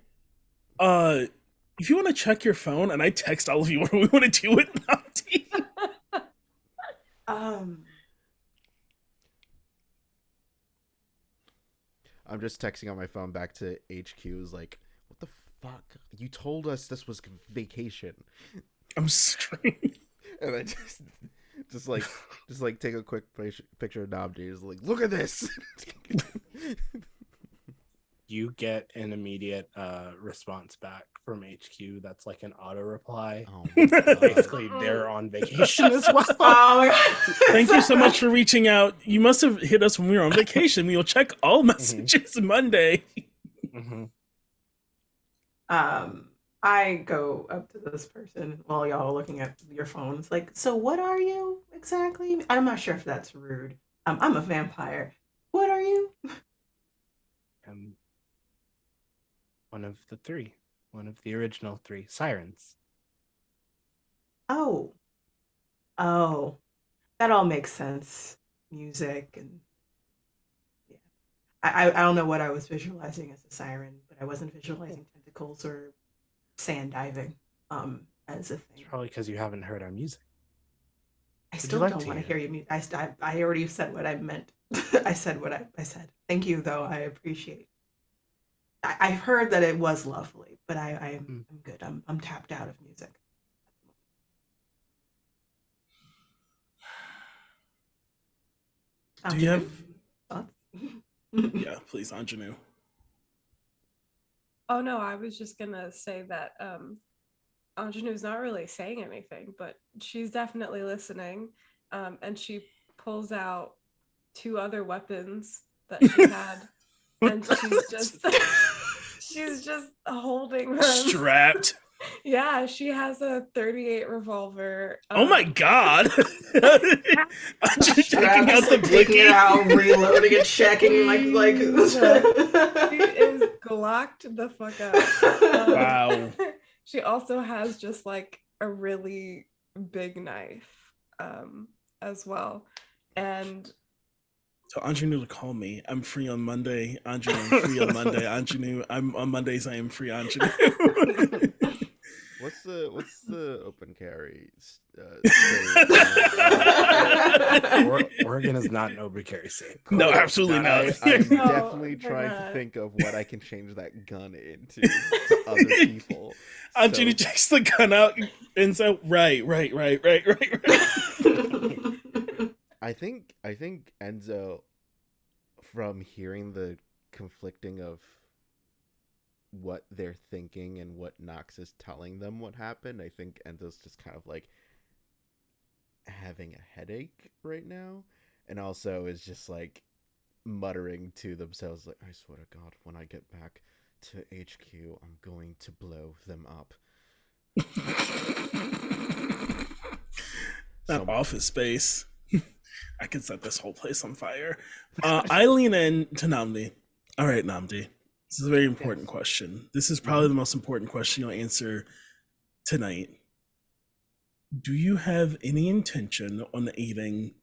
if you want to check your phone and I text all of you what we want to do with Namdi. I'm just texting on my phone back to HQ's like, what the fuck? You told us this was vacation. I'm screaming. And I just like take a quick picture of Namdi. Just like, look at this. You get an immediate response back from HQ that's like an auto reply. Oh, Basically, they're on vacation as well. Oh my God. Thank you so much for reaching out. You must have hit us when we were on vacation. We will check all messages Monday. Mm-hmm. I go up to this person while y'all are looking at your phones. Like, so what are you exactly? I'm not sure if that's rude. I'm a vampire. What are you? One of the three. One of the original three. Sirens. Oh. Oh. That all makes sense. Music and yeah. I don't know what I was visualizing as a siren, but I wasn't visualizing tentacles or sand diving as a thing. It's probably because you haven't heard our music. I Would still you like don't to want to hear hear you. I already said what I meant. I said what I said. Thank you, though. I appreciate. I've heard that it was lovely, but I'm good. I'm tapped out of music. Do you have? Thoughts? Yeah, please, Ingénue. Oh no, I was just gonna say that Ingénue's not really saying anything, but she's definitely listening. And she pulls out 2 other weapons that she had, and she's just holding them. Strapped. Yeah, she has a .38 revolver. Oh my god! I'm just taking out the taking it blicky. out, reloading and checking, like She is glocked the fuck up. Wow. She also has just like a really big knife as well. And So Ingénue to call me. I'm free on Monday. Ingénue, free on Monday. Ingénue, I'm on Mondays. I am free. Ingénue. What's the open carry? Oregon is not an open carry state. No, absolutely not. I'm No, definitely they're trying not. to think of what I can change that gun into to other people. Ingénue takes the gun out and so right. I think Enzo, from hearing the conflicting of what they're thinking and what Nox is telling them what happened, I think Enzo's just kind of like having a headache right now, and also is just like muttering to themselves like, I swear to God, when I get back to HQ, I'm going to blow them up. That office space. I could set this whole place on fire. I lean in to Namdi. All right, Namdi. This is a very important question. This is probably the most important question you'll answer tonight. Do you have any intention on aiding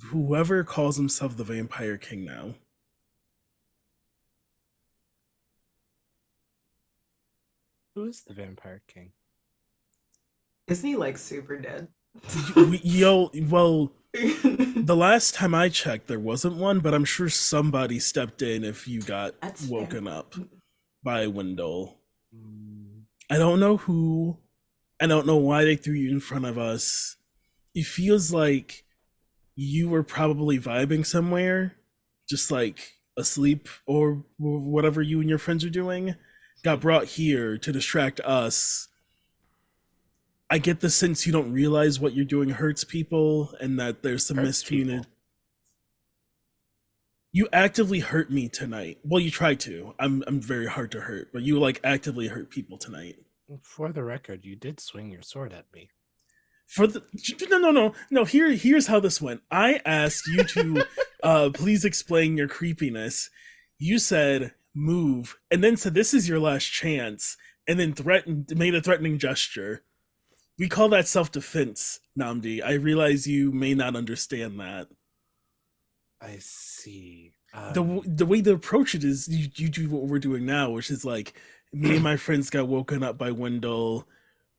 whoever calls himself the Vampire King now? Who is the Vampire King? Isn't he like super dead? Well, the last time I checked, there wasn't one, but I'm sure somebody stepped in if you got woken up by Wendell. I don't know who. I don't know why they threw you in front of us. It feels like you were probably vibing somewhere, just like asleep or whatever you and your friends are doing, got brought here to distract us. I get the sense you don't realize what you're doing hurts people and that there's some Hurts miscommunication. people? You actively hurt me tonight. Well, you try to. I'm very hard to hurt, but you like actively hurt people tonight. For the record, you did swing your sword at me. For the no. Here's how this went. I asked you to please explain your creepiness. You said move, and then said this is your last chance, and then made a threatening gesture. We call that self-defense, Namdi. I realize you may not understand that. I see. The way to approach it is you do what we're doing now, which is like me and my friends got woken up by Wendell.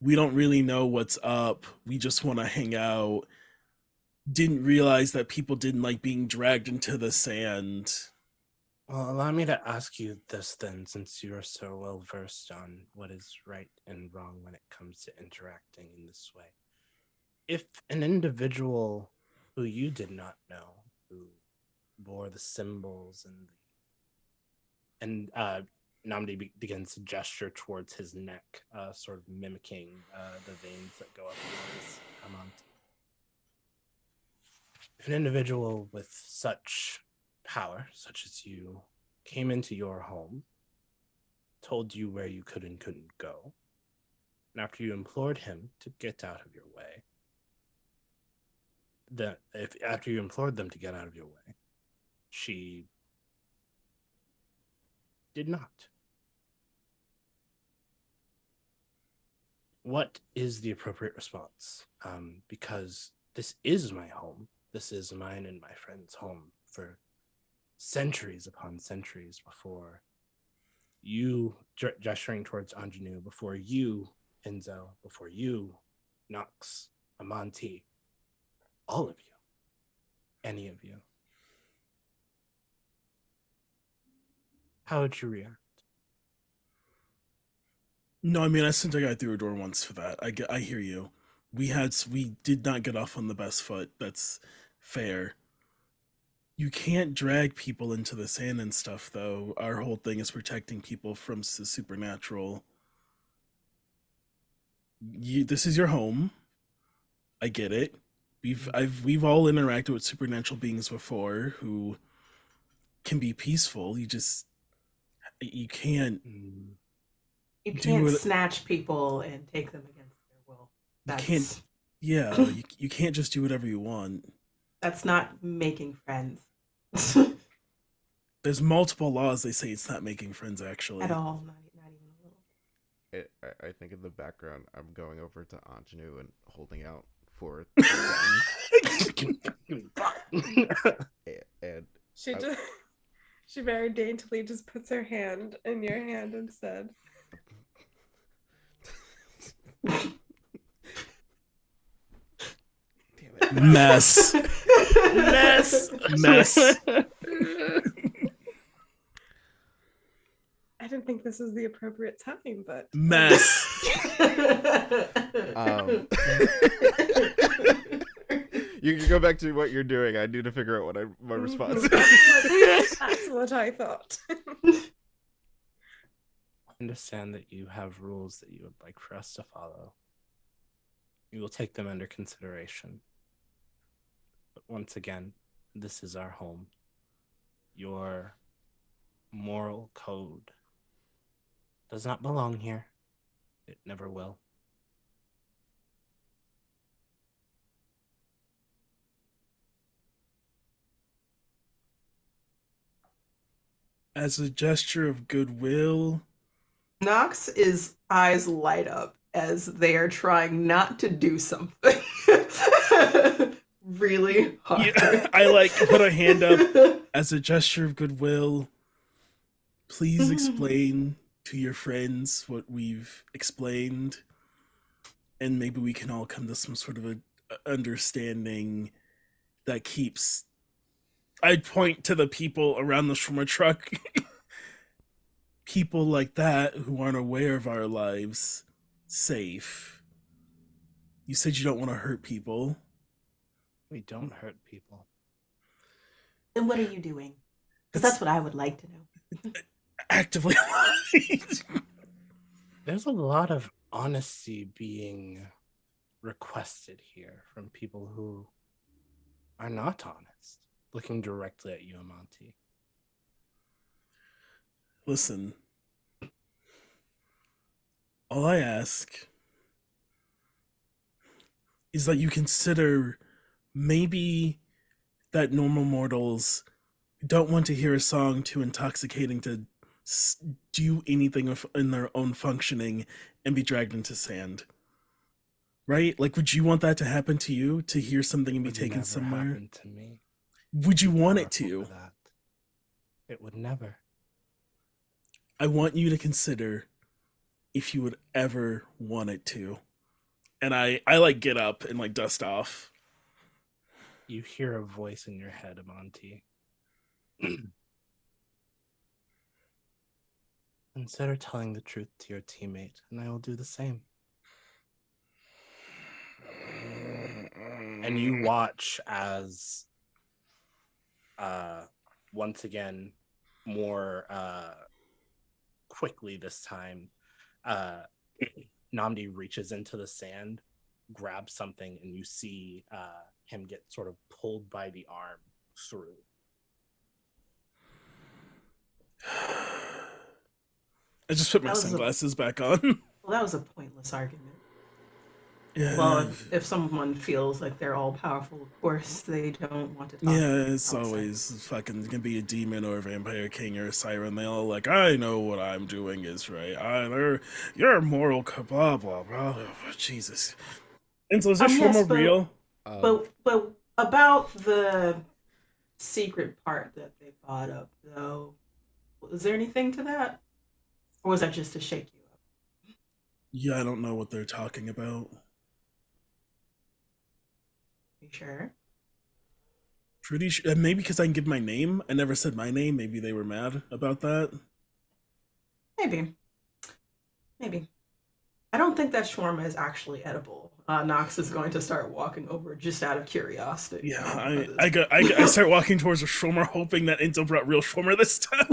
We don't really know what's up. We just want to hang out. Didn't realize that people didn't like being dragged into the sand. Well, allow me to ask you this then, since you are so well versed on what is right and wrong when it comes to interacting in this way. If an individual who you did not know, who bore the symbols and Namdi begins to gesture towards his neck, sort of mimicking the veins that go up his Amanti. If an individual with such power, such as you, came into your home, told you where you could and couldn't go, and after you implored him to get out of your way, after you implored them to get out of your way, she did not. What is the appropriate response? Because this is my home. This is mine and my friend's home for centuries upon centuries before you, gesturing towards Ingénue, before you, Enzo, before you, Nox, Amanti, all of you, any of you. How would you react? No, I mean, I sent a guy through a door once for that. I hear you. We did not get off on the best foot. That's fair. You can't drag people into the sand and stuff, though. Our whole thing is protecting people from the supernatural. This is your home. I get it. We've all interacted with supernatural beings before who can be peaceful. You can't. You can't snatch people and take them against their will. You can't. Yeah, you can't just do whatever you want. That's not making friends. There's multiple laws. They say it's not making friends, actually. At all. Not even a little. I think in the background, I'm going over to Ingénue and holding out for and she very daintily just puts her hand in your hand instead. Mess. I didn't think this was the appropriate time, but mess. You can go back to what you're doing. I need to figure out what my response is. That's what I thought. I understand that you have rules that you would like for us to follow. We will take them under consideration. But once again, this is our home. Your moral code does not belong here. It never will. As a gesture of goodwill, Nox's eyes light up as they are trying not to do something really hard. Yeah, I put a hand up as a gesture of goodwill. Please explain to your friends what we've explained, and maybe we can all come to some sort of a understanding that keeps. I'd point to the people around the Shuma truck. People like that who aren't aware of our lives safe. You said you don't want to hurt people. We don't hurt people. Then what are you doing? Because that's what I would like to know. Actively. There's a lot of honesty being requested here from people who are not honest. Looking directly at you, Amanti. Listen, all I ask is that you consider maybe that normal mortals don't want to hear a song too intoxicating to do anything in their own functioning and be dragged into sand. Right? Like, would you want that to happen to you? To hear something and be taken somewhere? Happen to me. Would you want it to? That. It would never. I want you to consider if you would ever want it to. And I like get up and like dust off. You hear a voice in your head, Amanti. Consider telling the truth to your teammate, and I will do the same. And you watch as once again, more quickly this time, Namdi reaches into the sand, grabs something, and you see him get sort of pulled by the arm through. I just put my sunglasses back on. Well, that was a pointless argument. Yeah. Well, if someone feels like they're all powerful, of course they don't want to talk. Yeah, it's always fucking gonna be a demon or a vampire king or a siren. They all like, I know what I'm doing is right. You're a moral blah blah blah. Jesus. And so is this yes, real? But about the secret part that they brought up, though, was there anything to that, or was that just to shake you up? Yeah, I don't know what they're talking about. You sure? Pretty sure. Maybe because I can give my name. I never said my name. Maybe they were mad about that. Maybe. I don't think that shawarma is actually edible. Nox is going to start walking over just out of curiosity. Yeah, I start walking towards a shawarma, hoping that Enzo brought real shawarma this time.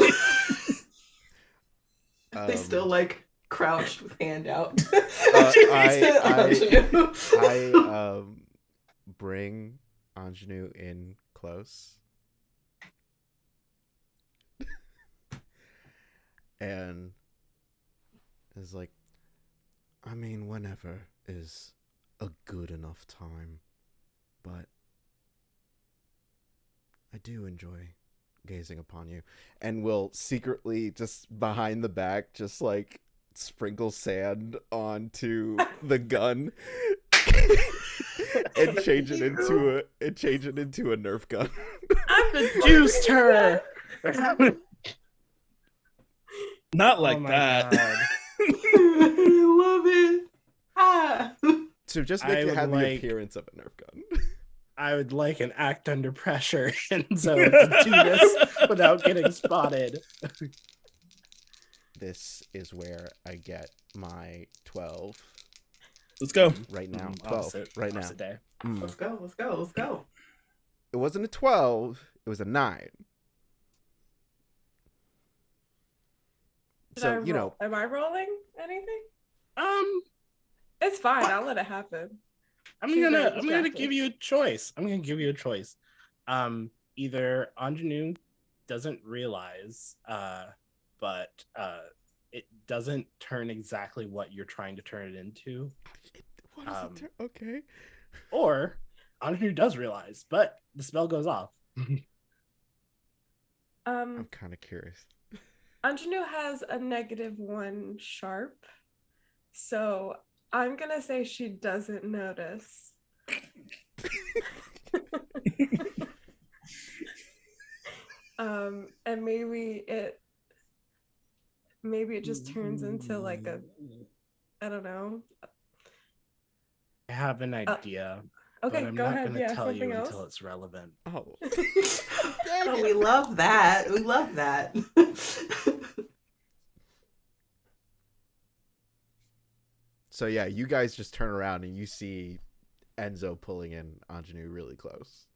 They still like crouched with hand out. I bring Ingénue in close. And is like, I mean, whenever is a good enough time, but I do enjoy gazing upon you, and will secretly just behind the back just like sprinkle sand onto the gun and change it into a Nerf gun. I've seduced her. Not like that. I love it. So just make it have the appearance of a Nerf gun. I would like an act under pressure, and so to do this without getting spotted. This is where I get my 12. Let's go. Right now. 12. Right now. Let's go. It wasn't a 12. It was a 9. So, you know. Am I rolling anything? It's fine. I'll let it happen. I'm gonna give you a choice. Either Ingénue doesn't realize, but it doesn't turn exactly what you're trying to turn it into. Okay. Or Ingénue does realize, but the spell goes off. I'm kind of curious. Ingénue has a -1 sharp, so I'm gonna say she doesn't notice. And maybe it just turns into like I don't know. I have an idea. Okay, but I'm go not ahead. gonna tell you else? until it's relevant. Oh. Oh, we love that. So yeah, you guys just turn around and you see Enzo pulling in Ingénue really close.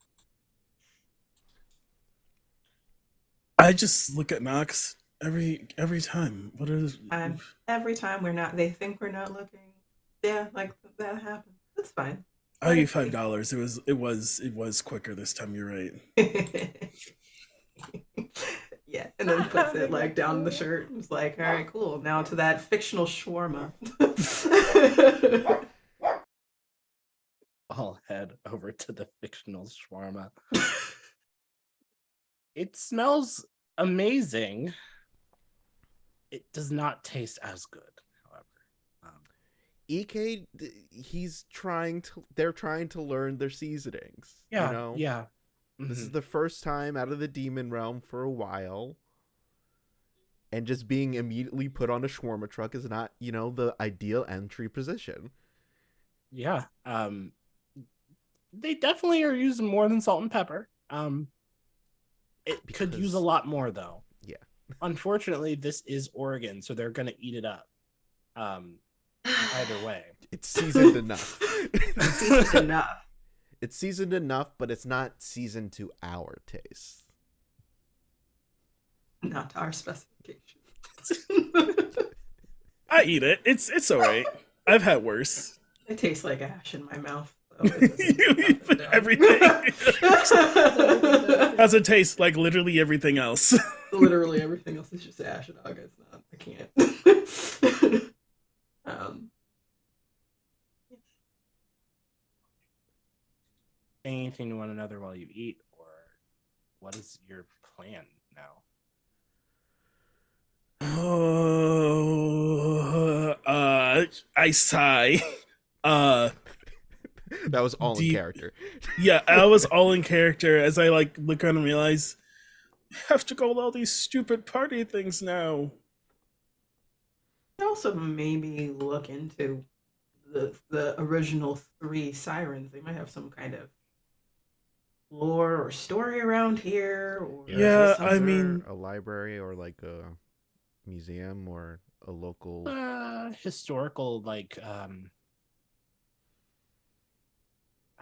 I just look at Nox every time. What is? And every time they think we're not looking. Yeah, like that happens. That's fine. I owe you $5. It was quicker this time. You're right. Yeah, and then puts it like down the shirt. It's like, all right, cool. Now to that fictional shawarma. I'll head over to the fictional shawarma. It smells amazing. It does not taste as good, however. EK, they're trying to learn their seasonings. Yeah, you know? yeah. This is the first time out of the demon realm for a while. And just being immediately put on a shawarma truck is not, the ideal entry position. Yeah. They definitely are using more than salt and pepper. It could use a lot more, though. Yeah. Unfortunately, this is Oregon, so they're going to eat it up. Either way. It's seasoned enough. Seasoned enough. It's seasoned enough, but it's not seasoned to our taste. Not to our specifications. I eat it. It's all right. I've had worse. It tastes like ash in my mouth. You eat everything. How's it taste? Like literally everything else. Literally everything else is just ash, dog. It's not. I can't. Anything to one another while you eat, or what is your plan now? I sigh. That was all in character. Yeah, I was all in character as I look around and realize I have to go to all these stupid party things now. Also, maybe look into the original 3 sirens. They might have some kind of lore or story around here. Or yeah, I mean, a library or like a museum or a local historical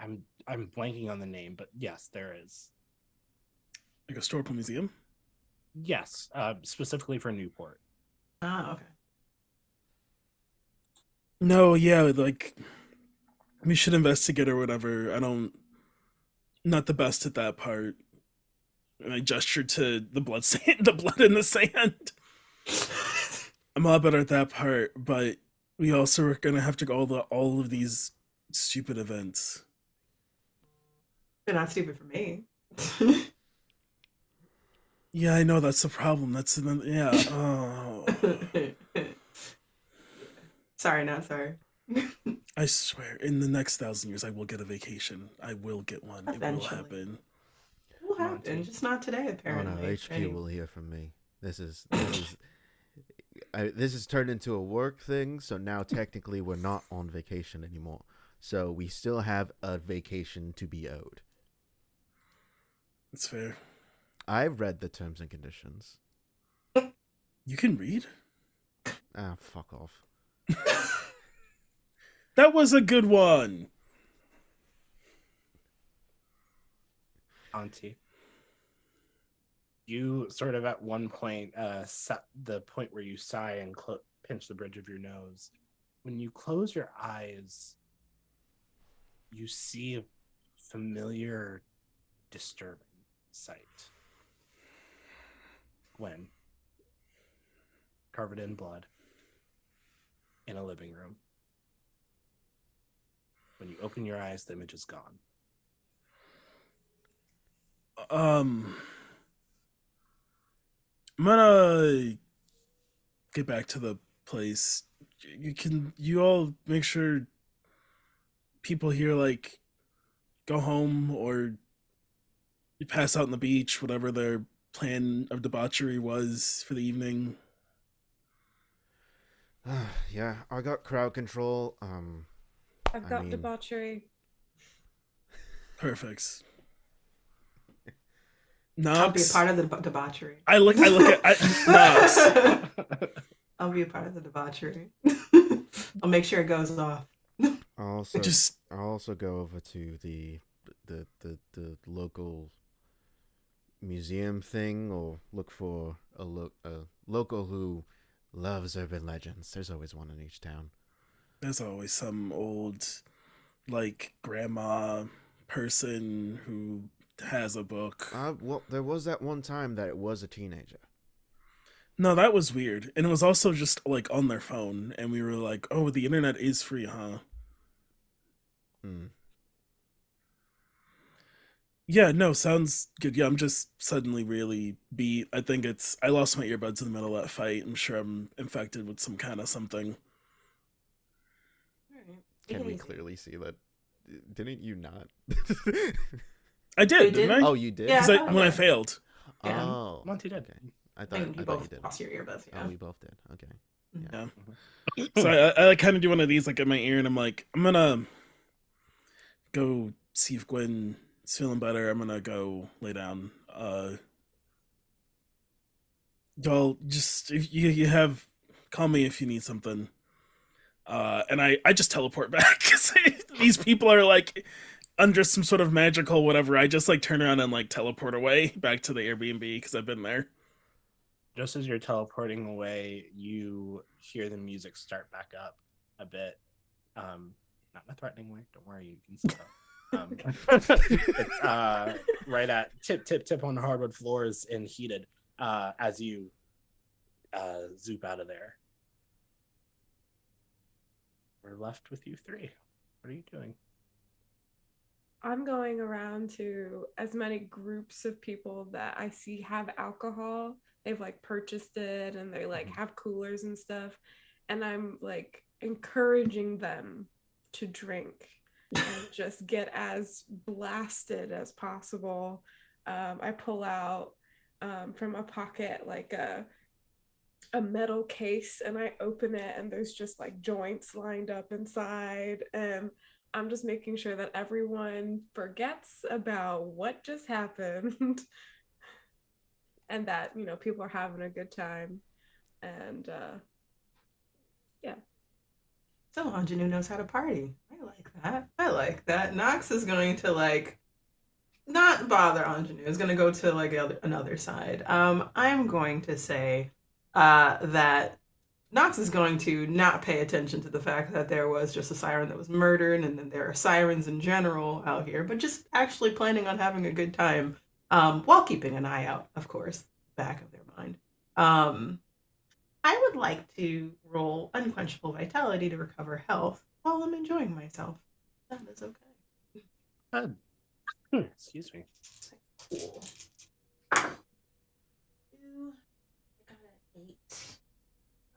I'm blanking on the name, but yes, there is. Like a historical museum? Yes, specifically for Newport. Ah, okay. No, yeah, we should investigate or whatever. Not the best at that part. And I gestured to the blood in the sand. I'm a lot better at that part, but we also are gonna have to go all of these stupid events. They're not stupid for me. Yeah, I know that's the problem. Yeah. Oh. Sorry, not sorry. I swear, in the next 1,000 years, I will get a vacation. I will get one. Eventually. It will happen. It will happen, just not today, apparently. Oh no, HQ will hear from me. This is turned into a work thing, so now technically we're not on vacation anymore. So we still have a vacation to be owed. That's fair. I've read the terms and conditions. You can read? Ah, fuck off. That was a good one. Auntie, you sort of at one point, the point where you sigh and pinch the bridge of your nose. When you close your eyes, you see a familiar, disturbing sight. Gwen, covered in blood, in a living room. When you open your eyes, the image is gone. I'm gonna get back to the place. You all make sure people here go home or you pass out on the beach, whatever their plan of debauchery was for the evening. Yeah, I got crowd control. I've got debauchery. Perfect. I'll be a part of the debauchery. I look at Nox. I'll be a part of the debauchery. I'll make sure it goes off. Also, I'll also go over to the local museum thing, or look for a local who loves urban legends. There's always one in each town. There's always some old, like, grandma person who has a book. Well, there was that one time that it was a teenager. No, that was weird. And it was also just, like, on their phone. And we were like, oh, the internet is free, huh? Hmm. Yeah, no, sounds good. Yeah, I'm just suddenly really beat. I lost my earbuds in the middle of that fight. I'm sure I'm infected with some kind of something. Alright. Can we Easy. clearly see that? Didn't you not? I did, You didn't did? I? Oh, you did? Yeah. Because Oh, when I yeah. failed. Yeah. Oh, Monty did. okay. I I thought think you you both did. lost your earbuds. Oh, Yeah. we both did. Okay. Yeah. So I like kind of do one of these like in my ear, and I'm like, I'm gonna go see if Gwen's feeling better. I'm gonna go lay down. Y'all just if you have call me if you need something. And I just teleport back. 'Cause these people are like under some sort of magical whatever. I just like turn around and like teleport away back to the Airbnb because I've been there. Just as you're teleporting away, you hear the music start back up a bit. Not in a threatening way. Don't worry, you can still. It's right at tip on the hardwood floors and heated as you zoop out of there. We're left with you three. What are you doing? I'm going around to as many groups of people that I see have alcohol. They've like purchased it and they like have coolers and stuff. And I'm like encouraging them to drink and just get as blasted as possible. I pull out from a pocket like a metal case and I open it and there's just like joints lined up inside, and I'm just making sure that everyone forgets about what just happened and that, you know, people are having a good time. And yeah. So Ingenue knows how to party. I like that. I like that. Nox is going to like not bother Ingenue. Is going to go to like another side. I'm going to say that Nox is going to not pay attention to the fact that there was just a siren that was murdered, and then there are sirens in general out here, but just actually planning on having a good time, while keeping an eye out, of course, back of their mind. I would like to roll Unquenchable Vitality to recover health while I'm enjoying myself. That is okay. Excuse me. Cool. I got an 8.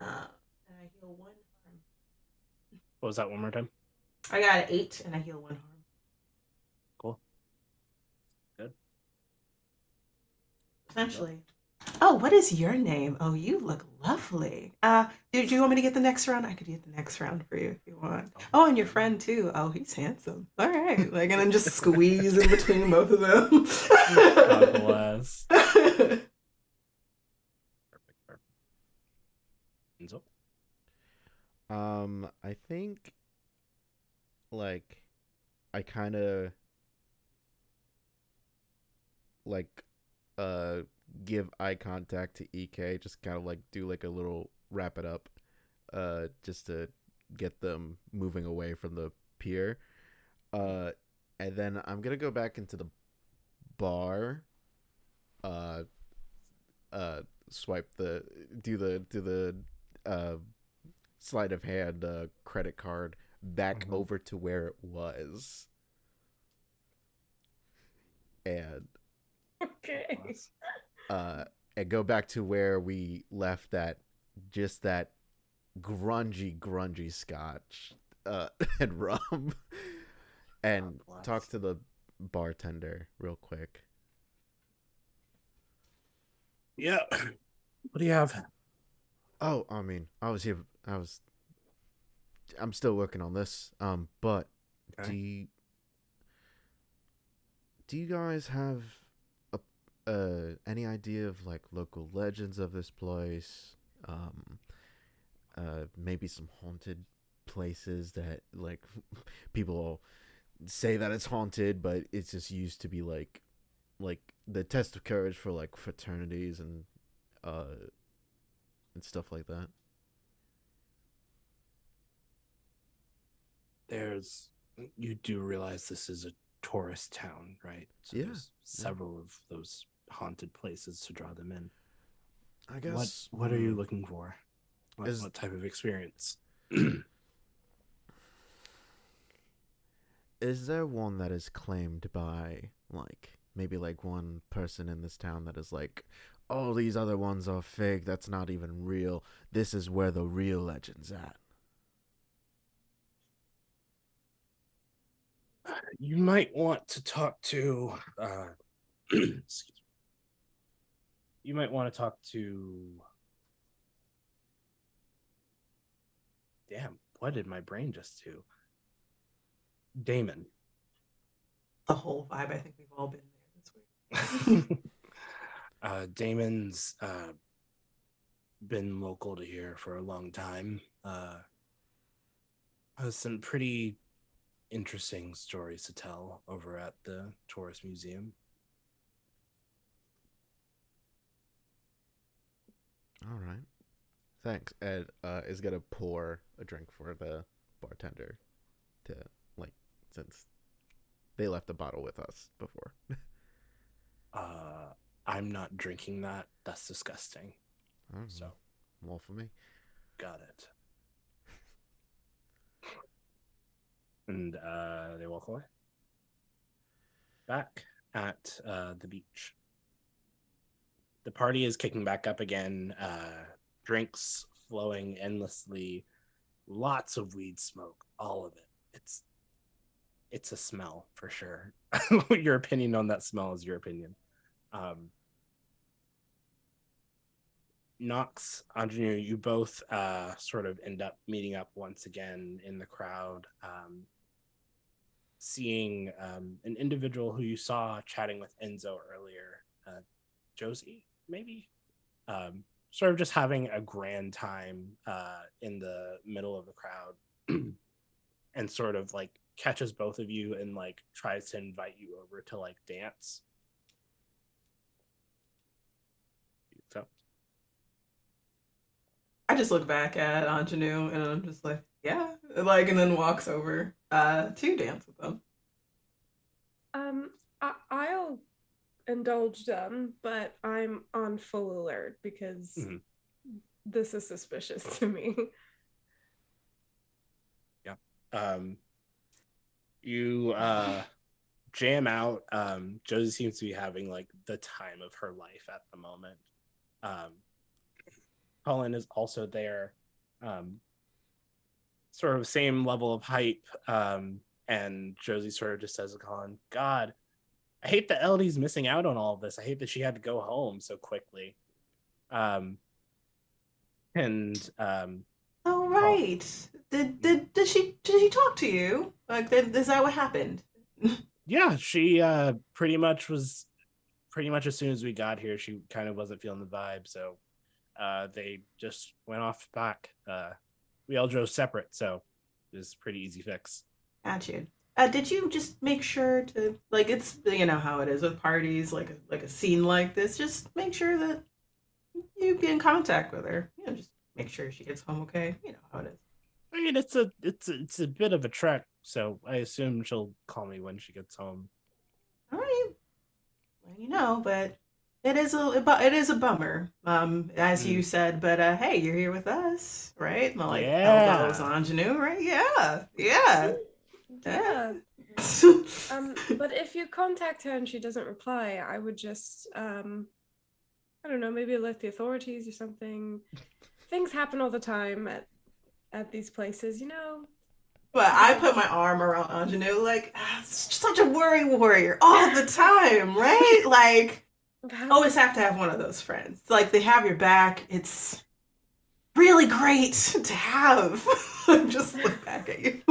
And I heal 1 harm. What was that one more time? I got an 8 and I heal 1 harm. Cool. Good. Essentially. Oh, what is your name? Oh, you look lovely. Do you want me to get the next round? I could get the next round for you if you want. Oh, and your friend too. Oh, he's handsome. All right. Like, and then just squeeze in between both of them. God bless. Perfect. Enzo? I think, like, I kind of like give eye contact to EK, just kind of like do like a little wrap it up, just to get them moving away from the pier. And then I'm gonna go back into the bar, swipe the do the sleight of hand credit card back over to where it was, and Okay. and go back to where we left that grungy scotch and rum, and talk to the bartender real quick. Yeah. What do you have? Oh, I mean, I'm still working on this. But Okay. do you guys have any idea of like local legends of this place? Maybe some haunted places that like people say that it's haunted, but it's just used to be like the test of courage for like fraternities uh and stuff like that. You do realize this is a tourist town, right? So Yeah, there's several of those haunted places to draw them in. I guess. What are you looking for? Is What type of experience? is there one that is claimed by like maybe like one person in this town that is like, oh, these other ones are fake. That's not even real. This is where the real legend's at. You might want to talk to excuse me. You might want to talk to damn, what did my brain just do? Damon. The whole vibe. I think we've all been there this week. Damon's been local to here for a long time. Has some pretty interesting stories to tell over at the tourist museum. All right. Thanks. Ed is gonna pour a drink for the bartender to like since they left the bottle with us before. I'm not drinking that. That's disgusting. So, well, for me. got it. And they walk away. Back at the beach. The party is kicking back up again. Drinks flowing endlessly. Lots of weed smoke. All of it. It's a smell for sure. Your opinion on that smell is your opinion. Nox, Ingénue, you both sort of end up meeting up once again in the crowd, seeing an individual who you saw chatting with Enzo earlier, Josie, maybe, sort of just having a grand time in the middle of the crowd and sort of like catches both of you and like tries to invite you over to like dance. So I just look back at Ingénue and I'm just like, yeah, like, and then walks over to dance with them. I'll indulge them, but I'm on full alert because this is suspicious to me. Yeah. You jam out. Josie seems to be having like the time of her life at the moment. Colin is also there. Sort of same level of hype. And Josie sort of just says to Colin, God, I hate that Elodie's missing out on all of this. I hate that she had to go home so quickly. Oh right. Did she talk to you? Like, is that what happened? Yeah, she pretty much as soon as we got here, she kind of wasn't feeling the vibe, so they just went off back. We all drove separate, so it was a pretty easy fix. Got you. Did you just make sure to, like, it's, you know how it is with parties, like a scene like this, just make sure that you get in contact with her. You know, just make sure she gets home okay. You know how it is. I mean, it's a bit of a trek, so I assume she'll call me when she gets home. All right. Well, you know, but it is a bummer, as you said. But hey, you're here with us, right? Like, yeah. Elbows Ingénue, right? Yeah, yeah. Yeah. But if you contact her and she doesn't reply, I would just I don't know, maybe alert the authorities or something. Things happen all the time at these places, you know. But I put my arm around Ingénue, like, such a worry warrior all the time, right? Like, always have to have one of those friends. Like, they have your back. It's really great to have. Just look back at you.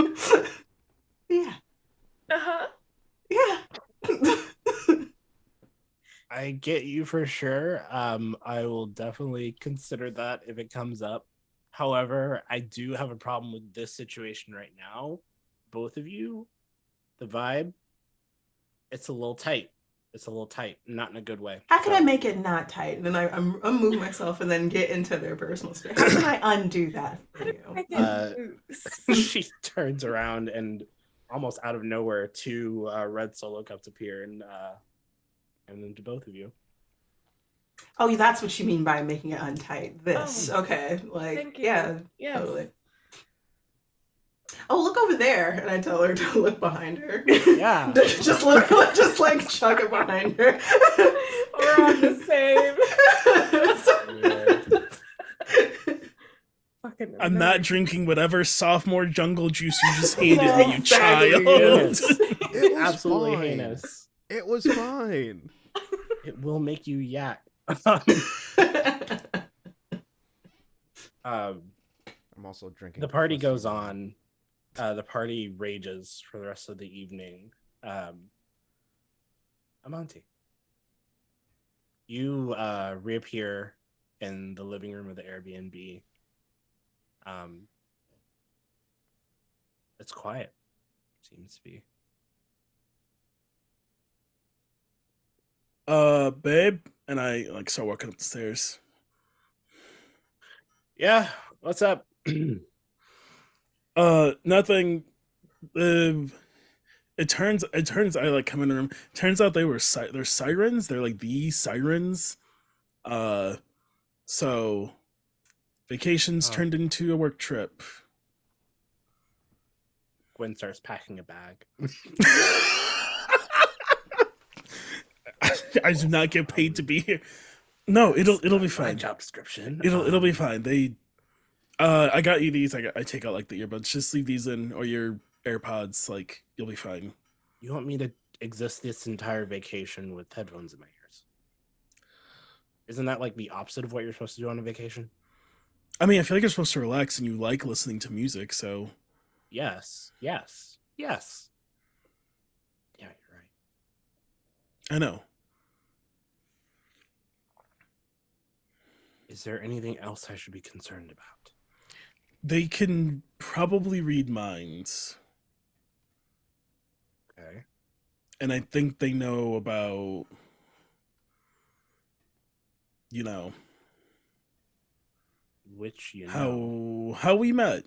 Yeah. Yeah. I get you for sure. I will definitely consider that if it comes up. However, I do have a problem with this situation right now. Both of you, The vibe, it's a little tight. It's a little tight, not in a good way. How can I make it not tight? And then I move myself and then get into their personal space. How can I undo that for you? She turns around and almost out of nowhere, two red solo cups appear and then to both of you. Oh, that's what you mean by making it untight. This, okay, like Thank you. yeah, Yes. totally. Oh, look over there, and I tell her to look behind her. Yeah. just look, just like chuck it behind her. We're on the same. Fucking I'm not nerd. drinking whatever sophomore jungle juice you just hated No, me, you exactly, child. Yes. It was Absolutely fine. heinous. It was fine. It will make you yak. I'm also drinking. The party plus goes one. on. The party rages for the rest of the evening. Amanti, you reappear in the living room of the Airbnb. It's quiet. Seems to be. Babe, and I like start walking up the stairs. Yeah. What's up? Nothing. It turns I like come in the room. Turns out they're sirens. They're like the sirens. So vacations Oh. turned into a work trip. Gwen starts packing a bag. I do not get paid to be here. No, it'll be My fine. job description. It'll be fine. They I got you these. I take out like the earbuds. Just leave these in or your AirPods. Like you'll be fine. You want me to exist this entire vacation with headphones in my ears? Isn't that like the opposite of what you're supposed to do on a vacation? I mean, I feel like you're supposed to relax and you like listening to music, so Yes. Yes. Yes. Yeah, you're right. I know. Is there anything else I should be concerned about? They can probably read minds. Okay. And I think they know about, you know, Which you know. how we met.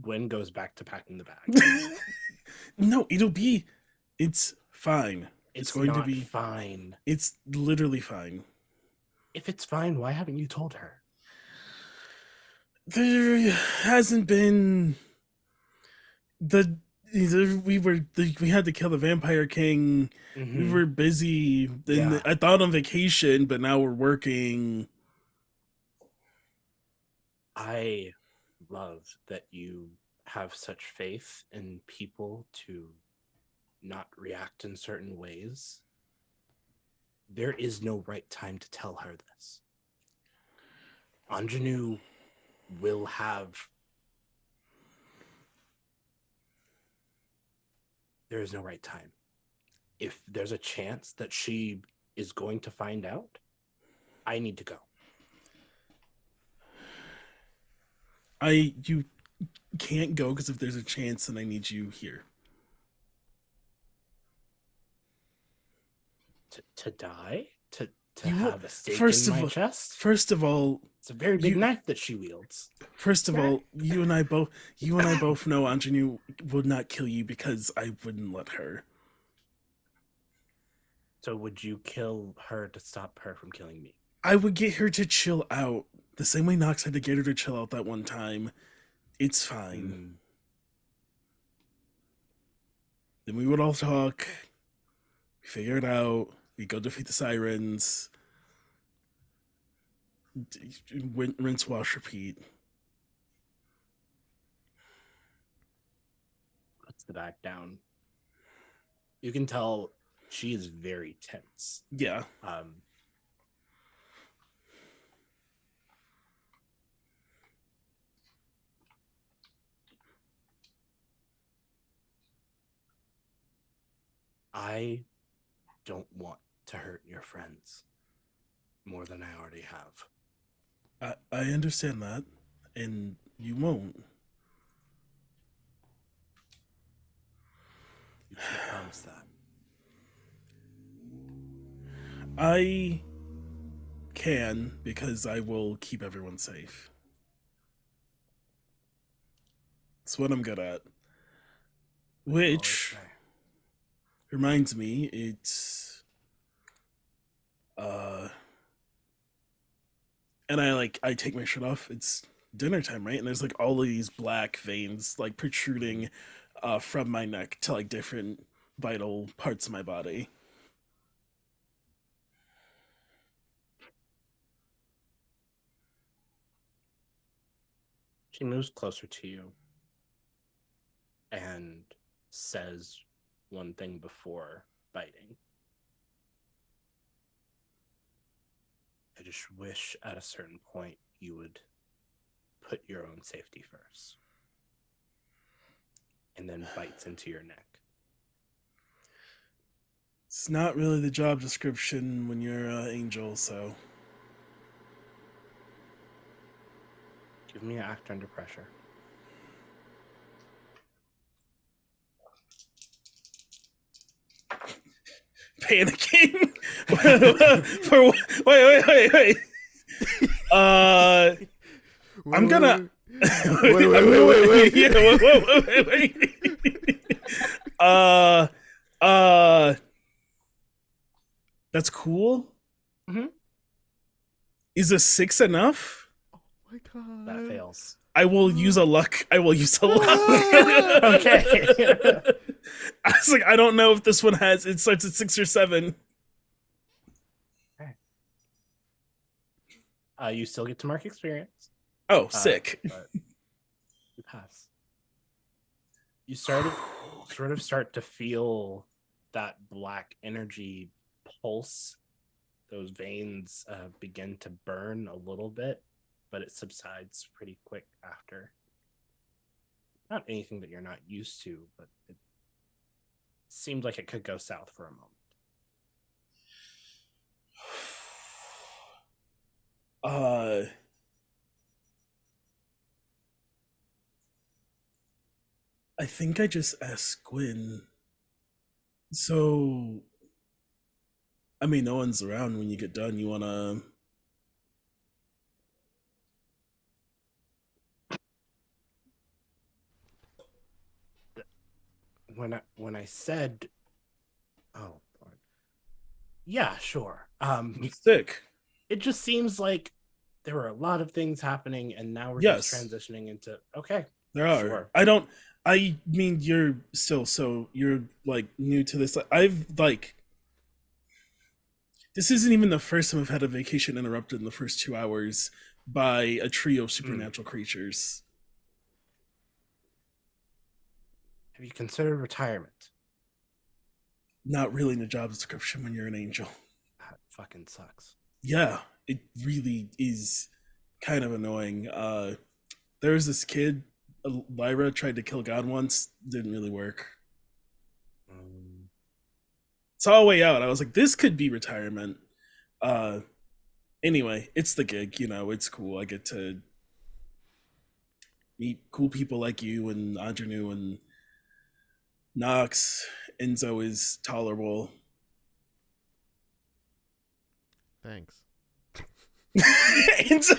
Gwen goes back to packing the bag. No, it's fine. It's going to not be fine. It's literally fine. If it's fine, why haven't you told her? There hasn't been we had to kill the Vampire King. Mm-hmm. We were busy. Then Yeah. I thought on vacation, but now we're working. I love that you have such faith in people to not react in certain ways. There is no right time to tell her this. Ingénue will have... There is no right time. If there's a chance that she is going to find out, I need to go. You can't go because if there's a chance, then I need you here. To die? To You will- have a stake first in of my all- chest? First of all, It's a very big you- knife that she wields. First of all, you and I both know Ingénue would not kill you because I wouldn't let her. So would you kill her to stop her from killing me? I would get her to chill out the same way Nox had to get her to chill out that one time. It's fine. Then we would all talk. We figure it out. We go defeat the sirens. Rinse, wash, repeat. Puts the bag down. You can tell she is very tense. Yeah. I don't want to hurt your friends more than I already have. I understand that, and you won't. promise that. I can, because I will keep everyone safe. It's what I'm good at. Which reminds me, it's and I take my shirt off. It's dinner time, right? And there's like all of these black veins like protruding from my neck to like different vital parts of my body. She moves closer to you and says one thing before biting. I just wish at a certain point you would put your own safety first. And then bites into your neck. It's not really the job description when you're an angel, so. Give me an act under pressure. Panicking? Wait. I'm gonna. Wait. Yeah, wait. That's cool. Mm-hmm. Is a 6 enough? Oh my god. That fails. I will use a luck. Okay. I was like, I don't know if this one has. It starts at 6 or 7. Okay. You still get to mark experience. Oh, sick. But you pass. You sort of start to feel that black energy pulse. Those veins begin to burn a little bit, but it subsides pretty quick after. Not anything that you're not used to, but it seemed like it could go south for a moment. I think I just asked Gwyn. So, I mean, no one's around when you get done. You wanna? When I said, oh, Lord. Yeah, sure. Sick. It just seems like there were a lot of things happening, and now we're just transitioning into okay. There are. Sure. I mean, you're still so you're like new to this. I've like. This isn't even the first time I've had a vacation interrupted in the first 2 hours by a trio of supernatural creatures. Have you considered retirement? Not really in the job description when you're an angel. That fucking sucks. Yeah, it really is kind of annoying. There was this kid, Lyra, tried to kill God once, didn't really work. Saw a way out. I was like, this could be retirement. Anyway, it's the gig, it's cool. I get to meet cool people like you and Ingénue and Nox. Enzo is tolerable. Thanks. Enzo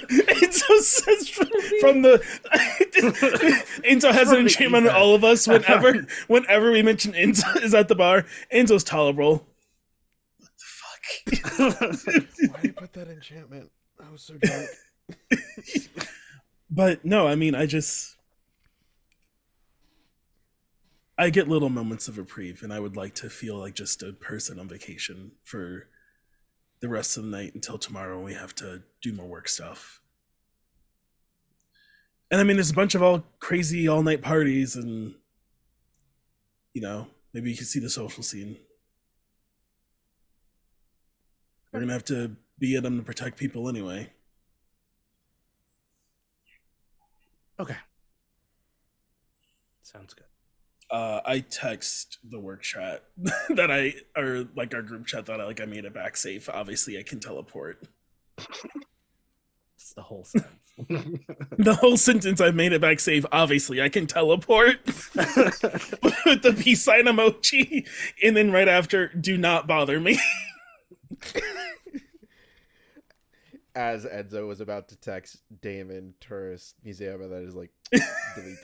says from the Enzo has an enchantment on all of us whenever we mention Enzo is at the bar. Enzo's tolerable. What the fuck? Why do you put that enchantment? I was so drunk. But no, I mean, I get little moments of reprieve, and I would like to feel like just a person on vacation for the rest of the night until tomorrow when we have to do more work stuff. And I mean, there's a bunch of all crazy all-night parties, and maybe you can see the social scene. We're gonna have to be at them to protect people anyway. Okay. Sounds good. I text the work chat that our group chat that I made it back safe. Obviously, I can teleport. It's the whole sense. The whole sentence I made it back safe. Obviously, I can teleport with the peace sign emoji, and then right after, do not bother me. As Enzo was about to text Damon Tourist Museum, and that is like delete,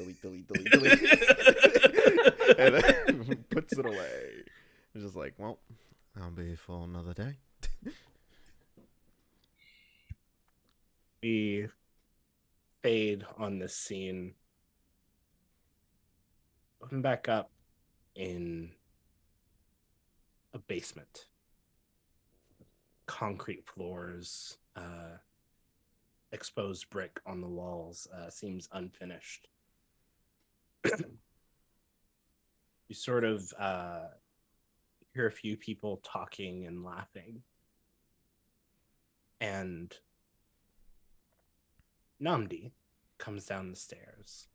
and then puts it away. It's just like, well, I'll be full another day. We fade on this scene. Open back up in a basement. Concrete floors, exposed brick on the walls, seems unfinished. You sort of hear a few people talking and laughing. And Namdi comes down the stairs.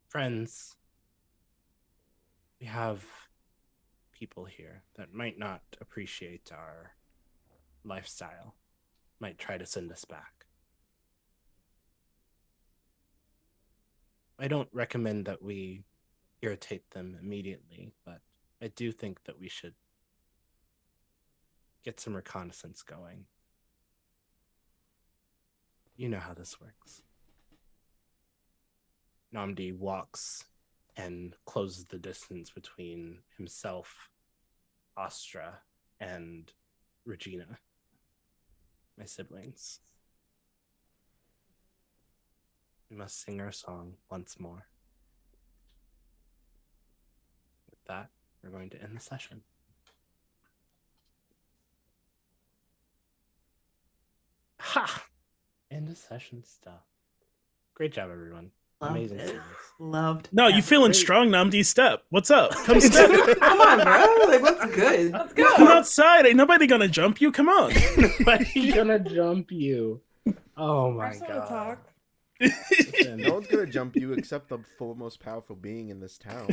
Friends, we have people here that might not appreciate our lifestyle, might try to send us back. I don't recommend that we irritate them immediately, but I do think that we should get some reconnaissance going. You know how this works. Namdi walks and closes the distance between himself, Astra, and Regina, my siblings. We must sing our song once more. With that, we're going to end the session. Ha! End of session stuff. Great job, everyone. Loved Amazing it. series. Loved. No, you feeling Great. strong, Namdi? Step. What's up? Come step. Come on, bro. Like, what's good? Let's Come go. outside. Ain't nobody gonna jump you. Come on. Nobody's gonna jump you. Oh my First wanna god. talk. Listen, No one's gonna jump you except the most powerful being in this town.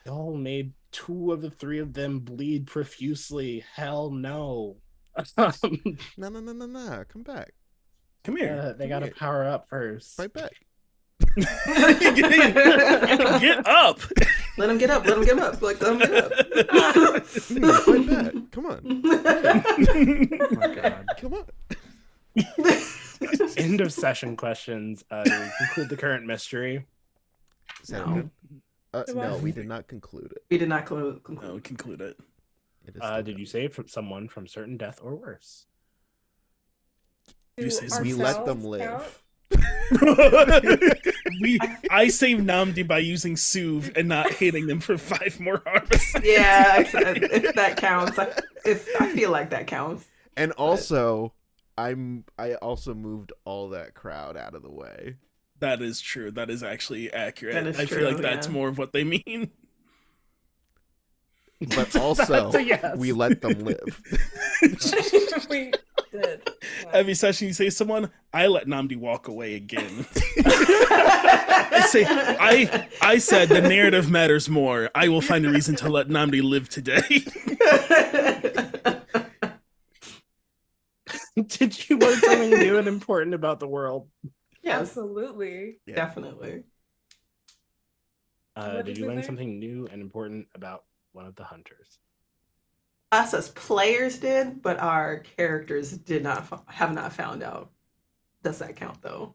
y'all made 2 of the 3 of them bleed profusely. Hell no. No. Come back. Come here. They gotta power up first. Fight back. Get up. Let him get up. Let him get up. Like, let him get up. Fight back. Come on. Oh my god. Come on. End of session questions. Do we conclude the current mystery? Is that No. good? No, Well, we did not conclude it. We did not conclude. No, we conclude it. It is still Did you save from someone from certain death or worse? You say Do we let them ourselves live. I saved Namdi by using Suv and not hitting them for 5 more harvests. Yeah, if that counts. I feel like that counts. And also, I also moved all that crowd out of the way. That is true. That is actually accurate. That is I true, feel like that's yeah. more of what they mean. But also, That's a yes. we let them live. We did. Every session you say someone, I let Namdi walk away again. I said the narrative matters more. I will find a reason to let Namdi live today. Did you learn something new and important about the world? Yes, Absolutely. Yeah. definitely. What Did did you we learn learn? something new and important about one of the hunters? Us as players did, but our characters did not have not found out. Does that count though?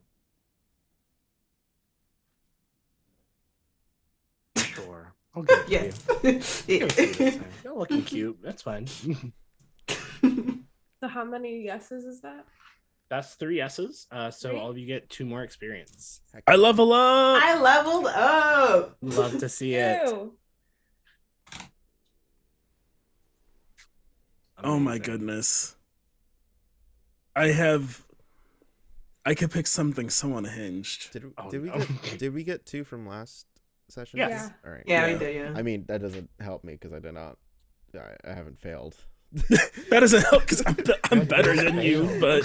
Sure. I'll give it to Yes. you. Give it to you this time. You're looking cute. That's fine. So how many yeses is that? That's 3 yeses. So 3? all of you get 2 more experience. I level up. I leveled up. Love to see it. Ew. Oh my Amazing. goodness. I could pick something so unhinged. Did we get 2 from last session? Yes. Yeah. All right. Yeah, Yeah. we did. Yeah. I mean, that doesn't help me because I did not. I haven't failed. That doesn't help because I'm better than you, but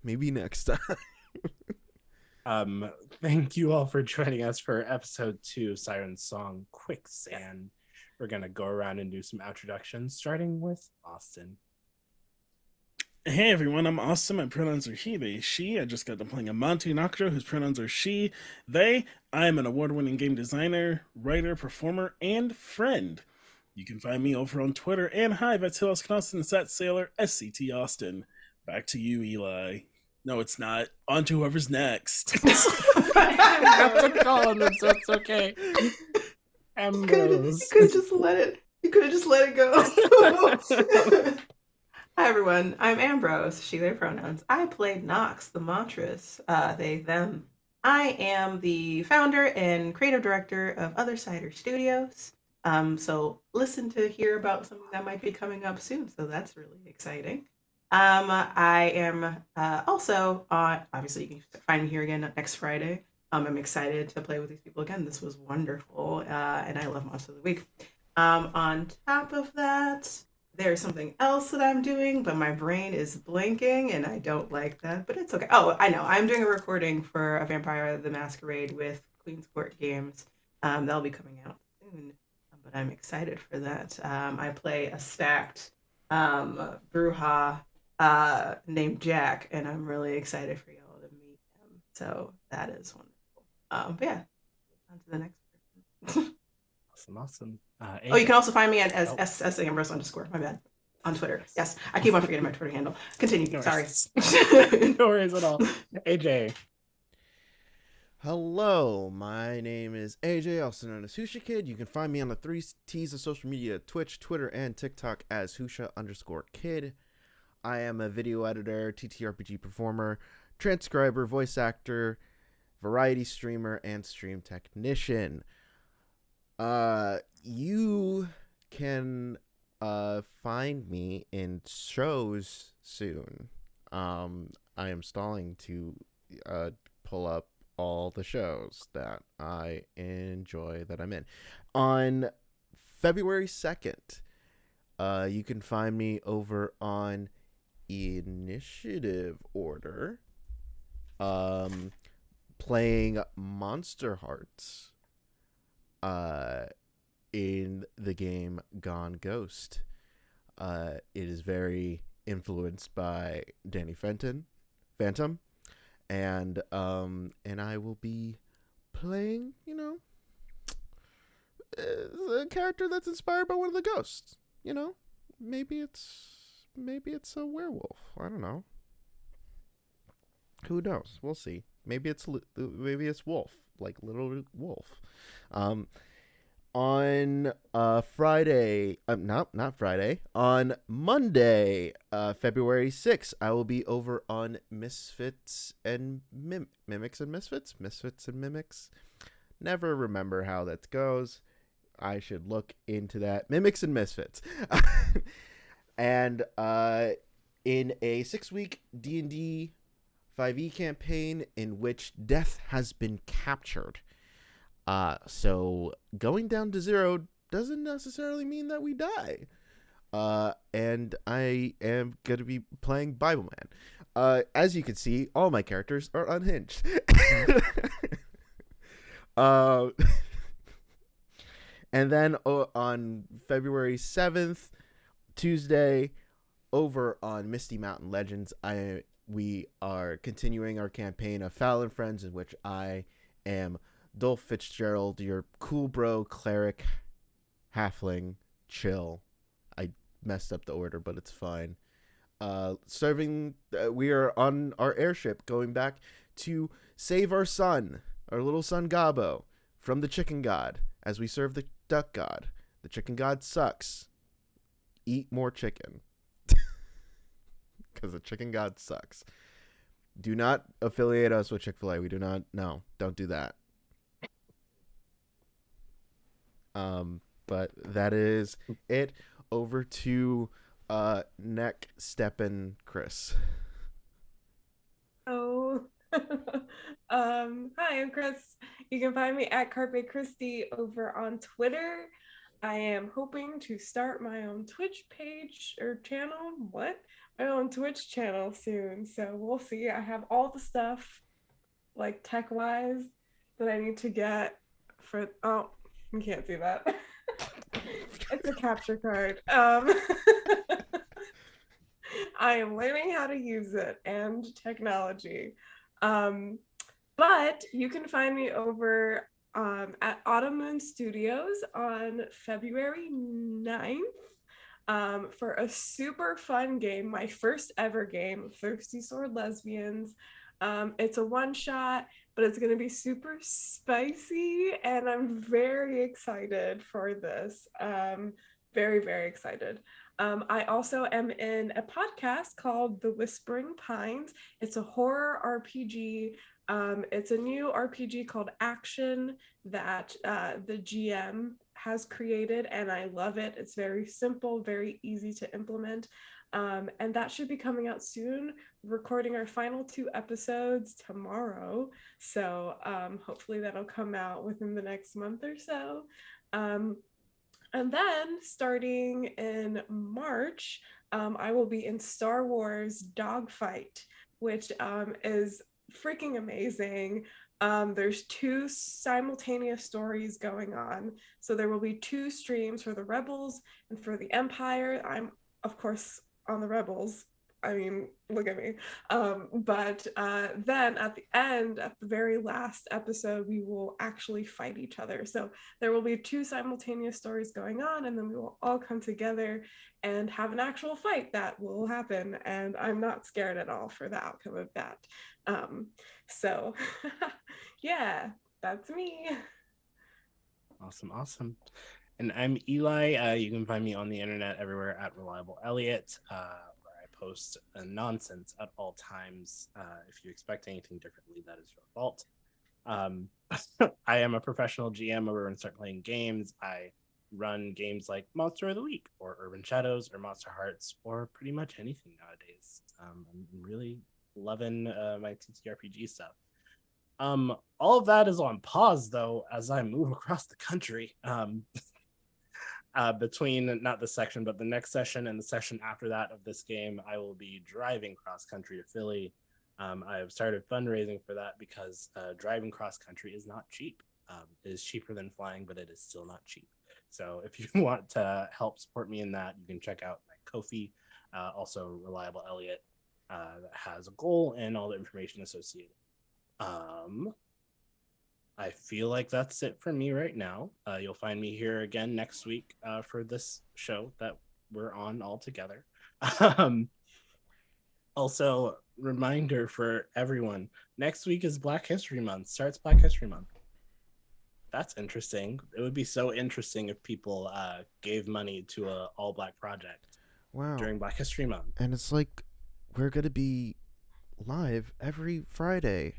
Maybe next time. Thank you all for joining us for episode 2 of Siren's Song Quicksand. we're gonna go around and do some introductions, starting with Austin. Hey everyone, I'm Austin. My pronouns are he, they, she. I just got done playing Amanti Noctra, whose pronouns are she, they. I am an award-winning game designer, writer, performer, and friend. You can find me over on Twitter and Hive at Austin Austin, Sat Sailor, SCT Austin. Back to you, Eli. No, it's not. On to whoever's next. That's a call him, so it's okay. Ambrose. You could have just let it. You could have just let it go. Hi everyone, I'm Ambrose, she, their pronouns. I played Nox, the Monstrous, they, them. I am the founder and creative director of Other Cider Studios. So listen to hear about something that might be coming up soon, so that's really exciting. I am also, obviously you can find me here again next Friday. I'm excited to play with these people again. This was wonderful, and I love Monster of the Week. On top of that, there's something else that I'm doing, but my brain is blanking, and I don't like that, but it's okay. Oh, I know. I'm doing a recording for a Vampire the Masquerade with Queen's Court Games. That'll be coming out soon, but I'm excited for that. I play a stacked Bruja named Jack, and I'm really excited for y'all to meet him. So that is wonderful. But yeah, on to the next person. Awesome. Oh, you can also find me at as Ambrose _ my bad, on Twitter. Yes, I keep on forgetting my Twitter handle. Continue. No Sorry. No worries at all. AJ. Hello, my name is AJ, also known as Husha Kid. You can find me on the 3 T's of social media, Twitch, Twitter, and TikTok as Husha_Kid. I am a video editor, TTRPG performer, transcriber, voice actor, variety streamer, and stream technician. You can find me in shows soon. I am stalling to pull up all the shows that I enjoy that I'm in. On February 2nd, you can find me over on Initiative Order, playing Monster Hearts in the game Gone Ghost. It is very influenced by Danny Phantom, and I will be playing, a character that's inspired by one of the ghosts. Maybe it's a werewolf. I don't know. Who knows? We'll see. Maybe it's wolf, like little wolf. On Friday, not Friday, on Monday, February 6th, I will be over on Misfits and Mimics and Misfits? Misfits and Mimics? Never remember how that goes. I should look into that. Mimics and Misfits. And in a 6-week D&D 5e campaign in which death has been captured. So going down to 0 doesn't necessarily mean that we die. And I am going to be playing Bible Man. As you can see, all my characters are unhinged. And then on February 7th, Tuesday, over on Misty Mountain Legends, we are continuing our campaign of Fallon Friends, in which I am Dolph Fitzgerald, your cool bro cleric halfling chill. I messed up the order, but it's fine. We are on our airship going back to save our son, our little son Gabo, from the chicken god as we serve the duck god. The chicken god sucks. Eat more chicken. Because the chicken god sucks. Do not affiliate us with Chick-fil-A. We do not. No, don't do that. But that is it. Over to Neck Steppin' Chris. Oh, hi, I'm Chris. You can find me at Carpe Christi over on Twitter. I am hoping to start my own Twitch page or channel. My own Twitch channel soon. So we'll see. I have all the stuff, like tech-wise, that I need to get for. Oh, you can't see that. It's a capture card. I am learning how to use it and technology. But you can find me over at Autumn Moon Studios on February 9th for a super fun game, my first ever game, Thirsty Sword Lesbians. It's a one-shot, but it's going to be super spicy, and I'm very excited for this. Very, very excited. I also am in a podcast called The Whispering Pines. It's a horror RPG. It's a new RPG called Action that the GM has created, and I love it. It's very simple, very easy to implement. And that should be coming out soon. Recording our final 2 episodes tomorrow. So hopefully that'll come out within the next month or so. And then starting in March, I will be in Star Wars Dogfight, which is freaking amazing. There's 2 simultaneous stories going on. So there will be 2 streams for the Rebels and for the Empire. I'm, of course, on the Rebels. I mean, look at me. But then at the end, at the very last episode, we will actually fight each other. So there will be 2 simultaneous stories going on, and then we will all come together and have an actual fight that will happen. And I'm not scared at all for the outcome of that. So yeah, that's me. Awesome. And I'm Eli. You can find me on the internet everywhere at Reliable Elliot, where I post nonsense at all times. If you expect anything differently, that is your fault. I am a professional GM over and start playing games. I run games like Monster of the Week or Urban Shadows or Monster Hearts or pretty much anything nowadays. I'm really loving my TTRPG stuff. All of that is on pause though as I move across the country. Between not this section but the next session and the session after that of this game, I will be driving cross country to Philly. I have started fundraising for that because driving cross country is not cheap. It is cheaper than flying, but it is still not cheap. So if you want to help support me in that, you can check out my Ko-fi, also Reliable Elliot, that has a goal and all the information associated. I feel like that's it for me right now. You'll find me here again next week for this show that we're on all together. Also, reminder for everyone, next week is Black History Month. Starts Black History Month. That's interesting. It would be so interesting if people gave money to a all-black project during Black History Month. And it's like we're going to be live every Friday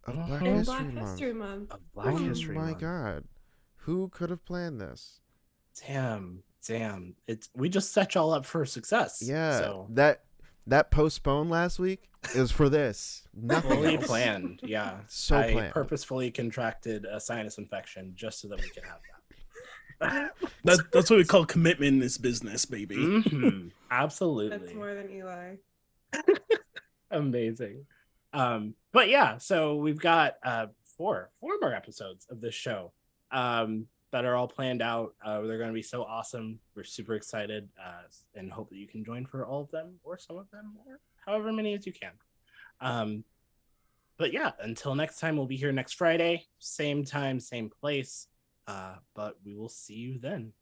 of Black History Month. Of Black History Month. Oh my God. Who could have planned this? Damn. We just set y'all up for success. Yeah. So. That postponed last week is for this. Nothing Fully else. Planned, yeah. I planned. Purposefully contracted a sinus infection just so that we could have that. That's what we call commitment in this business, baby. Mm-hmm. Absolutely. That's more than Eli. Amazing. But yeah, so we've got four more episodes of this show that are all planned out. They're going to be so awesome. We're super excited and hope that you can join for all of them or some of them or however many as you can. But yeah, until next time, we'll be here next Friday, same time, same place. But we will see you then.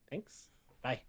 Thanks. Bye.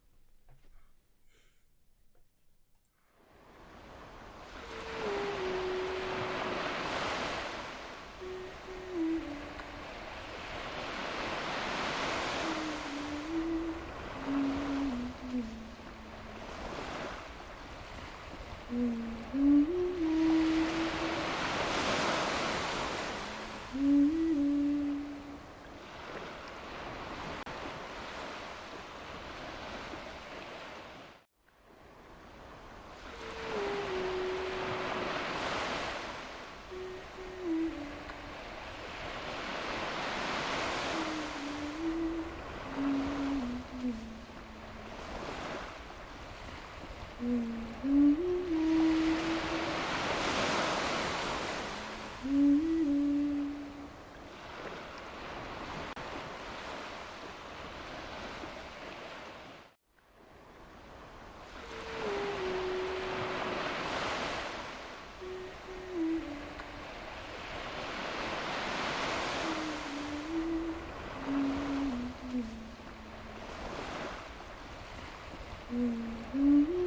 Mm-hmm.